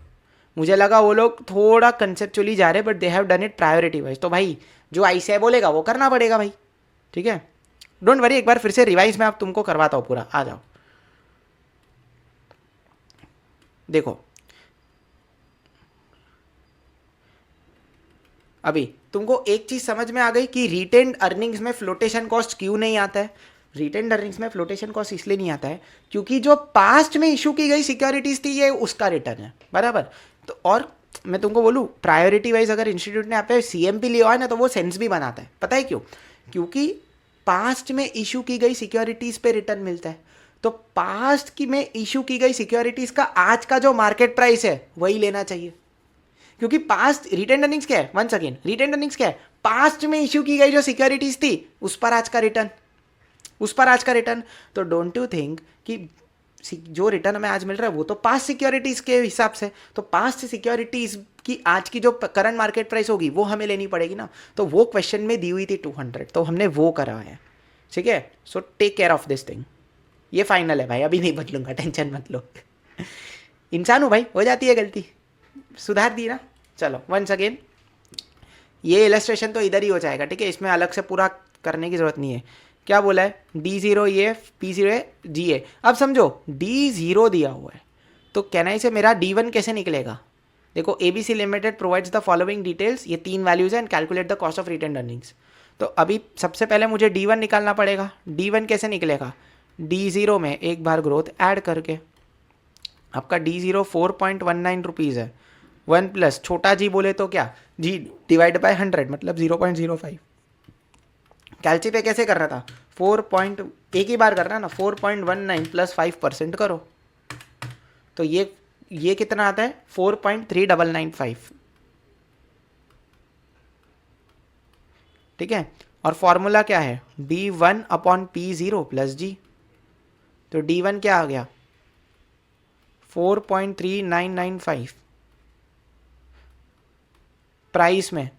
मुझे लगा वो लोग थोड़ा कंसेप्चुअली जा रहे, but they have done it priority wise, तो भाई जो ICI बोलेगा वो करना पड़ेगा भाई, ठीक है। डोंट वरी, एक बार फिर से रिवाइज में आप तुमको करवाता हूँ पूरा, आ जाओ। देखो अभी तुमको एक चीज समझ में आ गई कि रिटेन्ड अर्निंग्स में फ्लोटेशन कॉस्ट क्यों नहीं आता है। रिटेन्ड अर्निंग्स में फ्लोटेशन कॉस्ट इसलिए नहीं आता है क्योंकि जो पास्ट में इशू की गई सिक्योरिटीज थी ये उसका रिटर्न है, बराबर। तो और मैं तुमको बोलूँ प्रायोरिटी वाइज अगर इंस्टीट्यूट ने आप पे CMP लिया है ना तो वो सेंस भी बनाता है, पता है क्यों? क्योंकि पास्ट में इशू की गई सिक्योरिटीज पे रिटर्न मिलता है, तो पास्ट की में इशू की गई सिक्योरिटीज का आज का जो मार्केट प्राइस है वही लेना चाहिए, क्योंकि पास्ट रिटेन्ड अर्निंग्स क्या है, वंस अगेन रिटेन्ड अर्निंग्स क्या है, पास्ट में इशू की गई जो सिक्योरिटीज थी उस पर आज का रिटर्न, उस पर आज का रिटर्न। तो डोंट यू थिंक कि जो रिटर्न हमें आज मिल रहा है वो तो पास्ट सिक्योरिटीज के हिसाब से, तो पास्ट सिक्योरिटीज की आज की जो करंट मार्केट प्राइस होगी वो हमें लेनी पड़ेगी ना, तो वो क्वेश्चन में दी हुई थी 200, तो हमने वो करा है, ठीक है। So take care of this thing, ये फाइनल है भाई, अभी नहीं बदलूंगा, टेंशन मत लो। इंसान हूँ भाई, हो जाती है गलती, सुधार दी ना। चलो वंस अगेन ये इलस्ट्रेशन तो इधर ही हो जाएगा, ठीक है, इसमें अलग से पूरा करने की जरूरत नहीं है। क्या बोला है, D0 ये P0 है GA। अब समझो D0 दिया हुआ है तो कैन आई से मेरा D1 कैसे निकलेगा। देखो ABC limited provides the following details, ये 3 वैल्यूज हैं, and calculate the cost of retained earnings. तो अभी सबसे पहले मुझे D1 निकालना पड़ेगा। D1 कैसे निकलेगा, D0 में एक बार ग्रोथ ऐड करके, आपका D0 4.19 रुपीज़ है, 1 प्लस छोटा जी बोले तो क्या जी डिवाइड बाय 100 मतलब 0.05। कैलची पे कैसे कर रहा था, 4 एक ही बार कर रहा है ना, 4.19 प्लस 5% करो तो ये कितना आता है 4.3995, ठीक है। और फॉर्मूला क्या है, D1 upon P0 plus G, तो D1 क्या आ गया 4.3995। प्राइस में,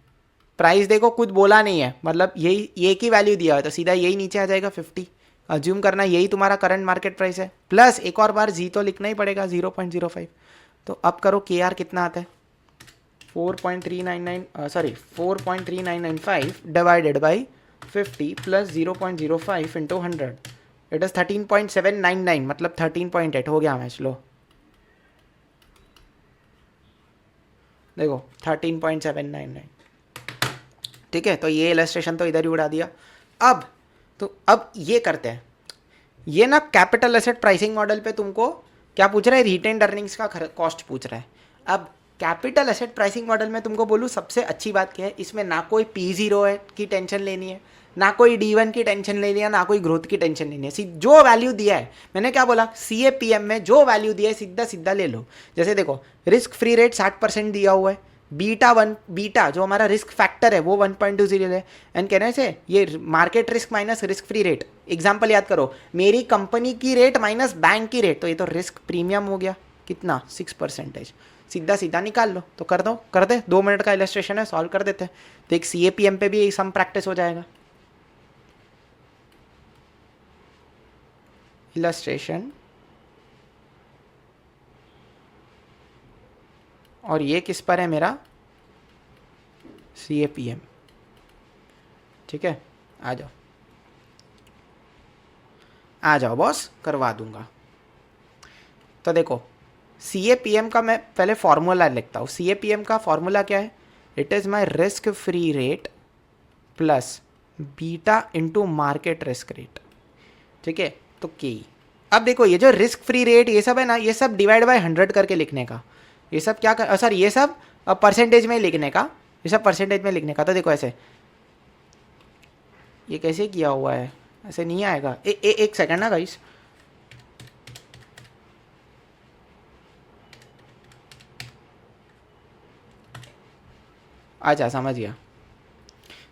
प्राइस देखो कुछ बोला नहीं है, मतलब यही एक ही वैल्यू दिया है तो सीधा यही नीचे आ जाएगा 50। अज्यूम करना यही तुम्हारा करंट मार्केट प्राइस है, प्लस एक और बार जी तो लिखना ही पड़ेगा 0.05। तो अब करो KR कितना आता है 4.3995 divided by 50 plus 0.05 into 100, it is 13.799 मतलब 13.8 हो गया मैच। लो देखो 13.799, ठीक है। तो ये इलस्ट्रेशन तो इधर ही उड़ा दिया। अब ये करते हैं, ये ना कैपिटल एसेट प्राइसिंग मॉडल पे तुमको क्या पूछ रहा है, रिटेन्ड अर्निंग्स का कॉस्ट पूछ रहा है। अब कैपिटल एसेट प्राइसिंग मॉडल में तुमको बोलूँ सबसे अच्छी बात क्या है, इसमें ना कोई P0 है की टेंशन लेनी है, ना कोई D1 की टेंशन लेनी है, ना कोई ग्रोथ की टेंशन लेनी है। जो वैल्यू दिया है, मैंने क्या बोला, CAPM में जो वैल्यू दिया है सीधा सीधा ले लो। जैसे देखो रिस्क फ्री रेट 60% दिया हुआ है, बीटा जो हमारा रिस्क फैक्टर है वो 1.20 है, एंड कहने से ये market risk minus risk free rate. Example याद करो, मेरी कंपनी की रेट माइनस बैंक की रेट, तो ये तो रिस्क प्रीमियम हो गया, कितना 6%। सीधा सीधा निकाल लो, तो कर दे 2 मिनट का इलस्ट्रेशन है, सॉल्व कर देते हैं। तो एक CAPM पे भी सम प्रैक्टिस हो जाएगा। इलस्ट्रेशन, और ये किस पर है मेरा, CAPM। ठीक है, आ जाओ बॉस, करवा दूंगा। तो देखो CAPM का मैं पहले फॉर्मूला लिखता हूँ। CAPM का फॉर्मूला क्या है, it is my risk free rate plus beta into market risk rate. ठीक है, तो के अब देखो ये जो रिस्क फ्री रेट ये सब है ना, ये सब डिवाइड बाय 100 करके लिखने का, ये सब क्या कर, सर ये सब परसेंटेज में लिखने का, ये सब परसेंटेज में लिखने का। तो देखो ऐसे, ये कैसे किया हुआ है, ऐसे नहीं आएगा। एक सेकंड ना गाइस, अच्छा समझ गया।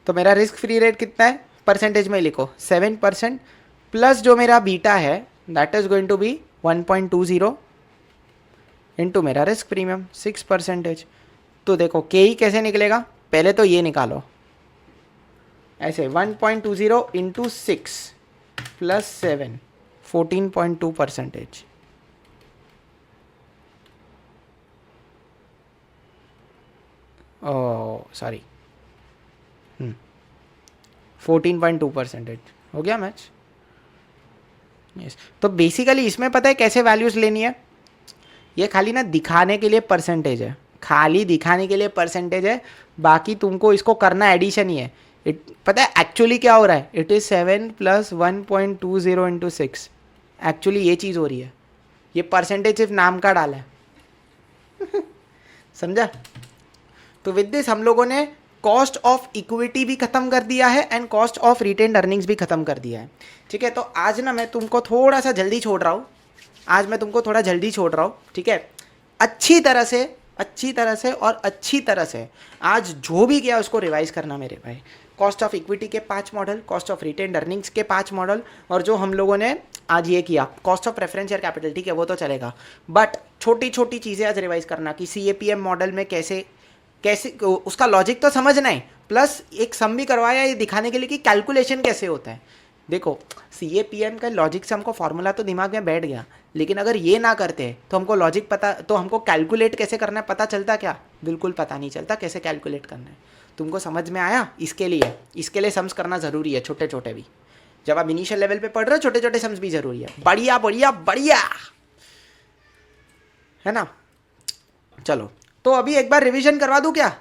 तो मेरा रिस्क फ्री रेट कितना है, परसेंटेज में लिखो 7%, प्लस जो मेरा बीटा है that is going to be 1.20 into मेरा रिस्क प्रीमियम 6%। तो देखो के ही कैसे निकलेगा, पहले तो ये निकालो ऐसे 1.20 इंटू 6 प्लस 7, 14.2%। सॉरी 14.2% हो गया मैच। यस, तो बेसिकली इसमें पता है कैसे वैल्यूज लेनी है, ये खाली ना दिखाने के लिए परसेंटेज है, खाली दिखाने के लिए परसेंटेज है, बाकी तुमको इसको करना एडिशन ही है। पता है एक्चुअली क्या हो रहा है, it is 7 plus 1.20 into 6, actually ये चीज़ हो रही है, ये परसेंटेज सिर्फ नाम का डाला है समझा। तो विद दिस हम लोगों ने कॉस्ट ऑफ इक्विटी भी खत्म कर दिया है and cost of retained earnings भी खत्म कर दिया है। ठीक है, तो आज ना मैं तुमको थोड़ा सा जल्दी छोड़ रहा हूँ, आज मैं तुमको थोड़ा जल्दी छोड़ रहा हूँ। ठीक है, अच्छी तरह से आज जो भी किया उसको रिवाइज करना मेरे भाई। कॉस्ट ऑफ इक्विटी के 5 model, cost of retained earnings के 5 मॉडल, और जो हम लोगों ने आज ये किया cost of reference share capital. ठीक है, वो तो चलेगा, बट छोटी छोटी चीज़ें आज रिवाइज करना कि CAPM मॉडल में कैसे उसका लॉजिक तो समझना है, प्लस एक सम भी करवाया ये दिखाने के लिए कि कैलकुलेशन कैसे होता है। देखो CAPM का लॉजिक से हमको फॉर्मूला तो दिमाग में बैठ गया, लेकिन अगर ये ना करते तो हमको लॉजिक पता, तो हमको कैलकुलेट कैसे करना है पता चलता क्या, बिल्कुल पता नहीं चलता कैसे कैलकुलेट करना है। तुमको समझ में आया, इसके लिए सम्स करना ज़रूरी है, छोटे छोटे भी। जब आप इनिशियल लेवल पे पढ़ रहे हो छोटे छोटे सम्स भी ज़रूरी है। बढ़िया बढ़िया बढ़िया, है ना। चलो तो अभी एक बार रिवीजन करवा दूं क्या,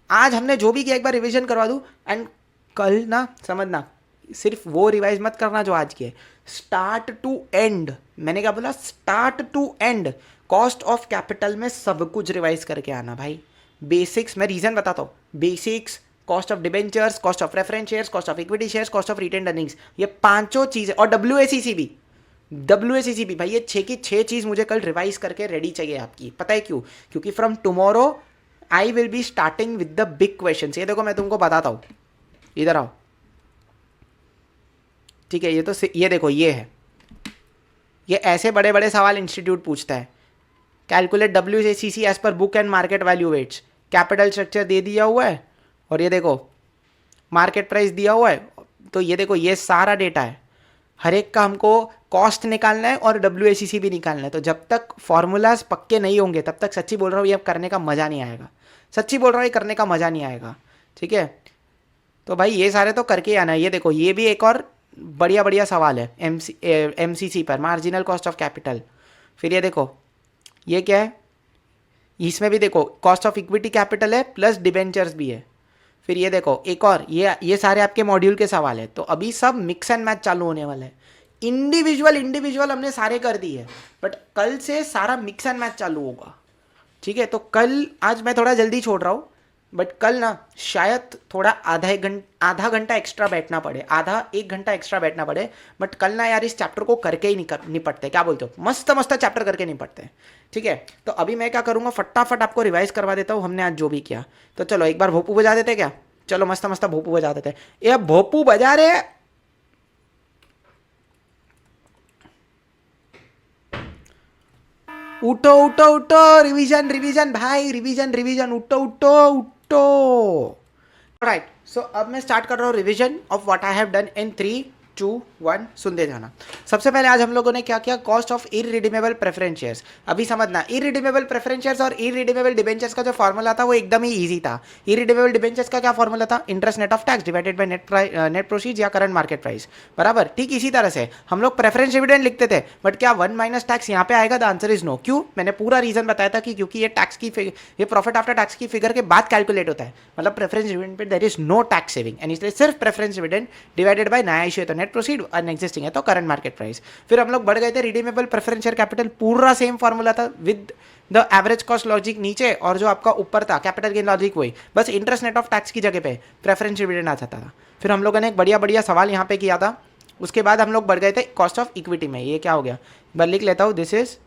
आज हमने जो भी किया एक बार रिवीजन करवा दूं, एंड कल ना समझना सिर्फ वो रिवाइज मत करना जो आज किए, स्टार्ट टू एंड। मैंने क्या बोला, start to end cost of capital में सब कुछ रिवाइज करके आना भाई। बेसिक्स, मैं रीजन बताता हूँ, basics, cost of debentures, cost of reference shares, cost of equity shares, cost of retained earnings, ये 5 चीजें, और WACC भी भाई, ये 6 की 6 चीज मुझे कल रिवाइज करके रेडी चाहिए आपकी। पता है क्यों, क्योंकि from tomorrow I will be starting with the big questions. ये देखो मैं तुमको बताता हूँ, इधर आओ। ठीक है, ये देखो ये है, ये ऐसे बड़े बड़े सवाल इंस्टीट्यूट पूछता है। Calculate WACC as per book and market value weights, capital structure दे दिया हुआ है, और ये देखो मार्केट प्राइस दिया हुआ है। तो ये देखो ये सारा डेटा है, हर एक का हमको कॉस्ट निकालना है और WACC भी निकालना है। तो जब तक फॉर्मूलाज पक्के नहीं होंगे तब तक सच्ची बोल रहा हूँ ये करने का मज़ा नहीं आएगा, सच्ची बोल रहा हूँ ये करने का मज़ा नहीं आएगा। ठीक है, तो भाई ये सारे तो करके आना है। ये देखो ये भी एक और बढ़िया बढ़िया सवाल है MCC पर, मार्जिनल कॉस्ट ऑफ कैपिटल। फिर ये देखो ये क्या है, इसमें भी देखो कॉस्ट ऑफ इक्विटी कैपिटल है प्लस डिबेंचर्स भी है। फिर ये देखो एक और, ये सारे आपके मॉड्यूल के सवाल है। तो अभी सब मिक्स एंड मैच चालू होने वाला है। इंडिविजुअल हमने सारे कर दिए, बट कल से सारा मिक्स एंड मैच चालू होगा। ठीक है, तो कल, आज मैं थोड़ा जल्दी छोड़ रहा हूँ, बट कल ना शायद थोड़ा आधा घंटा एक्स्ट्रा बैठना पड़े, आधा 1 घंटा एक्स्ट्रा बैठना पड़े, बट कल ना यार इस चैप्टर को करके ही निपटते, क्या बोलते हो, मस्त मस्त चैप्टर करके निपटते हैं। ठीक है, तो अभी मैं क्या करूँगा, फटाफट आपको रिवाइज करवा देता हूँ हमने आज जो भी किया। तो चलो एक बार भोपू बजा देते क्या, चलो मस्त मस्त भोपू बजा देते। ये भोपू बजा रहे, उठो उठो उठो, रिवीजन रिवीजन भाई, रिवीजन रिवीजन, उठो उठो उठो। राइट, सो अब मैं स्टार्ट कर रहा हूँ revision of what I have done इन 3, 2, 1, सुनते जाना। सबसे पहले आज हम लोगों ने क्या किया, cost of irredeemable preference shares. अभी समझना, इररिडीमेबल प्रेफरेंस शेयर्स और इररिडीमेबल डिबेंचर्स का जो फॉर्मूला था वो एकदम ही इजी था। इररिडीमेबल डिबेंचर्स का क्या फॉर्मूला था, interest net of tax divided by net proceeds या करंट मार्केट प्राइस, बराबर। ठीक इसी तरह से हम लोग प्रेफरेंस डिविडेंड लिखते थे, बट क्या 1 माइनस टैक्स यहाँ पे आएगा, द आंसर इज नो। क्यों, मैंने पूरा रीजन बताया था कि क्योंकि ये प्रॉफिट आफ्टर टैक्स की फिगर के बाद कैलकुलेट होता है, मतलब प्रेफरेंस डिविडेंड पे there is no tax saving, and इसलिए सिर्फ प्रेफरेंस डिविडेंड डिवाइडेड बाय नया इश्यू है तो नेट प्रोसीड, और एग्जिस्टिंग है तो करंट मार्केट प्राइस। फिर हम लोग बढ़ गए थे रिडीमेबल प्रेफरेंस शेयर कैपिटल, पूरा सेम फॉर्मूला था with the average cost logic नीचे, और जो आपका ऊपर था कैपिटल गेन लॉजिक वही, बस इंटरेस्ट नेट ऑफ टैक्स की जगह पे प्रेफरेंस डिविडेंड आ जाता था। फिर हम लोगों ने एक बढ़िया बढ़िया सवाल यहाँ पे किया था। उसके बाद हम लोग बढ़ गए थे कॉस्ट ऑफ इक्विटी में। ये क्या हो गया, मैं लिख लेता हूँ, this is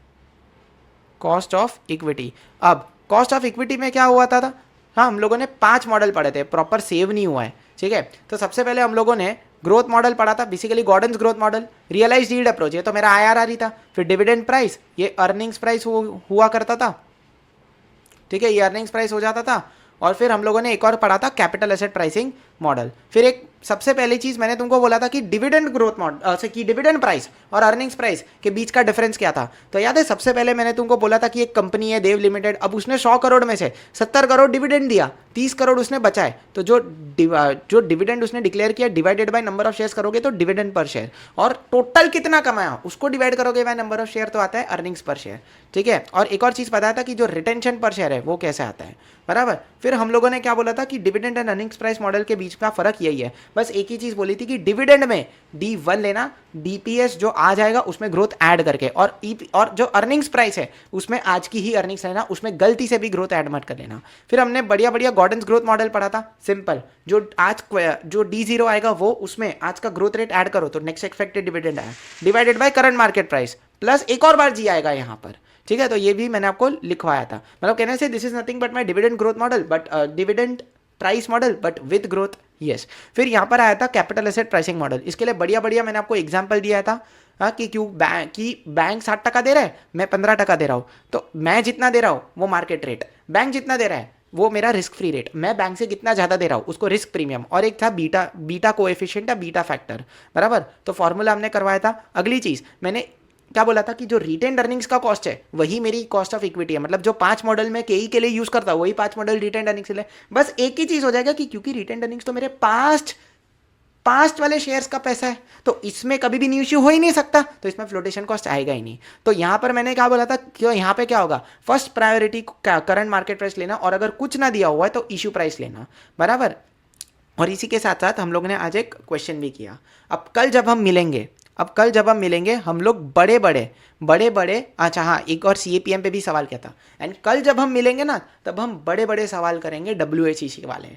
cost of equity. अब कॉस्ट ऑफ इक्विटी में क्या हुआ था हाँ, हम लोगों ने 5 मॉडल पढ़े थे, प्रॉपर सेव नहीं हुआ है। ठीक है, तो सबसे पहले हम लोगों ने ग्रोथ मॉडल पढ़ा था, basically Gordon's growth model, realised yield approach, ये तो मेरा IRR ही था। फिर डिविडेंड प्राइस, ये अर्निंग्स प्राइस हुआ करता था। ठीक है, ये अर्निंग्स प्राइस हो जाता था। और फिर हम लोगों ने एक और पढ़ा था कैपिटल एसेट प्राइसिंग मॉडल। फिर एक सबसे पहली चीज मैंने तुमको बोला था कि डिविडेंड ग्रोथ मॉडल से कि डिविडेंड प्राइस और अर्निंग्स प्राइस के बीच का डिफरेंस क्या था। तो याद है, सबसे पहले मैंने तुमको बोला था कि एक कंपनी है देव लिमिटेड, अब उसने 100 करोड़ में से 70 करोड़ डिविडेंड दिया, 30 करोड़ उसने बचाए, तो जो डिविडेंड उसने डिक्लेयर किया divided by number of shares करोगे तो डिविडेंड पर शेयर, और टोटल कितना कमाया उसको डिवाइड करोगे बाय नंबर ऑफ शेयर तो आता है अर्निंग्स पर शेयर। ठीक है, और एक और चीज बताया था कि जो रिटेंशन पर शेयर है वो कैसे आता है, बराबर। फिर हम लोगों ने क्या बोला था कि dividend and earnings price model के बीच का फर्क यही है, बस एक ही चीज बोली थी कि डिविडेंड में D1 लेना, DPS जो आ जाएगा उसमें ग्रोथ ऐड करके, और जो अर्निंग्स प्राइस है उसमें आज की ही अर्निंग्स लेना, उसमें गलती से भी ग्रोथ ऐड मत कर लेना। फिर हमने बढ़िया बढ़िया गॉर्डन्स ग्रोथ मॉडल पढ़ा था, सिंपल, जो D0 आएगा वो उसमें आज का ग्रोथ रेट ऐड करो तो नेक्स्ट एक्सपेक्टेड डिविडेंड आया divided by current market price, plus एक और बार G आएगा यहाँ पर। ठीक है, तो ये भी मैंने आपको लिखवाया था, मतलब कहने से this is nothing but my dividend growth model, but dividend price model but with growth, yes. फिर यहाँ पर आया था कैपिटल एसेट प्राइसिंग मॉडल, इसके लिए बढ़िया बढ़िया मैंने आपको एग्जांपल दिया था कि क्यों बैंक 60% दे रहा है, मैं 15% दे रहा हूँ, तो मैं जितना दे रहा हूँ वो मार्केट रेट, बैंक जितना दे रहा है वो मेरा रिस्क फ्री रेट, मैं बैंक से कितना ज़्यादा दे रहा हूँ उसको रिस्क प्रीमियम, और एक था बीटा कोएफिशिएंट या बीटा फैक्टर, बराबर। तो फॉर्मूला हमने करवाया था। अगली चीज़ मैंने क्या बोला था कि जो रिटेन्ड अर्निंग्स का कॉस्ट है वही मेरी कॉस्ट ऑफ इक्विटी है, मतलब जो 5 मॉडल में केई के लिए यूज करता हूँ वही 5 मॉडल रिटेन्ड अर्निंग्स के लिए। बस एक ही चीज हो जाएगा कि क्योंकि रिटेन्ड अर्निंग्स तो मेरे पास्ट वाले शेयर्स का पैसा है तो इसमें कभी भी न्यू इश्यू हो ही नहीं सकता, तो इसमें फ्लोटेशन कॉस्ट आएगा ही नहीं। तो यहाँ पर मैंने क्या बोला था कि यहाँ पे क्या होगा, first priority current market price लेना, और अगर कुछ ना दिया हुआ है तो इश्यू प्राइस लेना, बराबर। और इसी के साथ साथ हम लोग ने आज एक क्वेश्चन भी किया। अब कल जब हम मिलेंगे हम लोग बड़े बड़े अच्छा हाँ, एक और CAPM पे भी सवाल किया था, एंड कल जब हम मिलेंगे ना तब हम बड़े बड़े सवाल करेंगे WHEC वाले,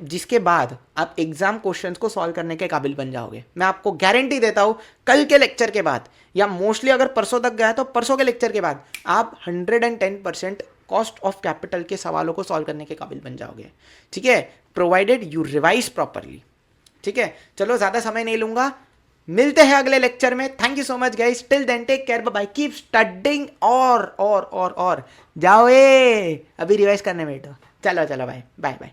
जिसके बाद आप एग्जाम क्वेश्चंस को सॉल्व करने के काबिल बन जाओगे। मैं आपको गारंटी देता हूँ कल के लेक्चर के बाद, या मोस्टली अगर परसों तक गया तो परसों के लेक्चर के बाद आप 110% कॉस्ट ऑफ कैपिटल के सवालों को सॉल्व करने के काबिल बन जाओगे। ठीक है, प्रोवाइडेड यू रिवाइज प्रॉपरली। ठीक है, चलो ज़्यादा समय नहीं लूंगा, मिलते हैं अगले लेक्चर में। Thank you so much guys, till then take care, bye bye, keep studying, और जाओ अभी रिवाइज करने बैठो, चलो बाय बाय बाय।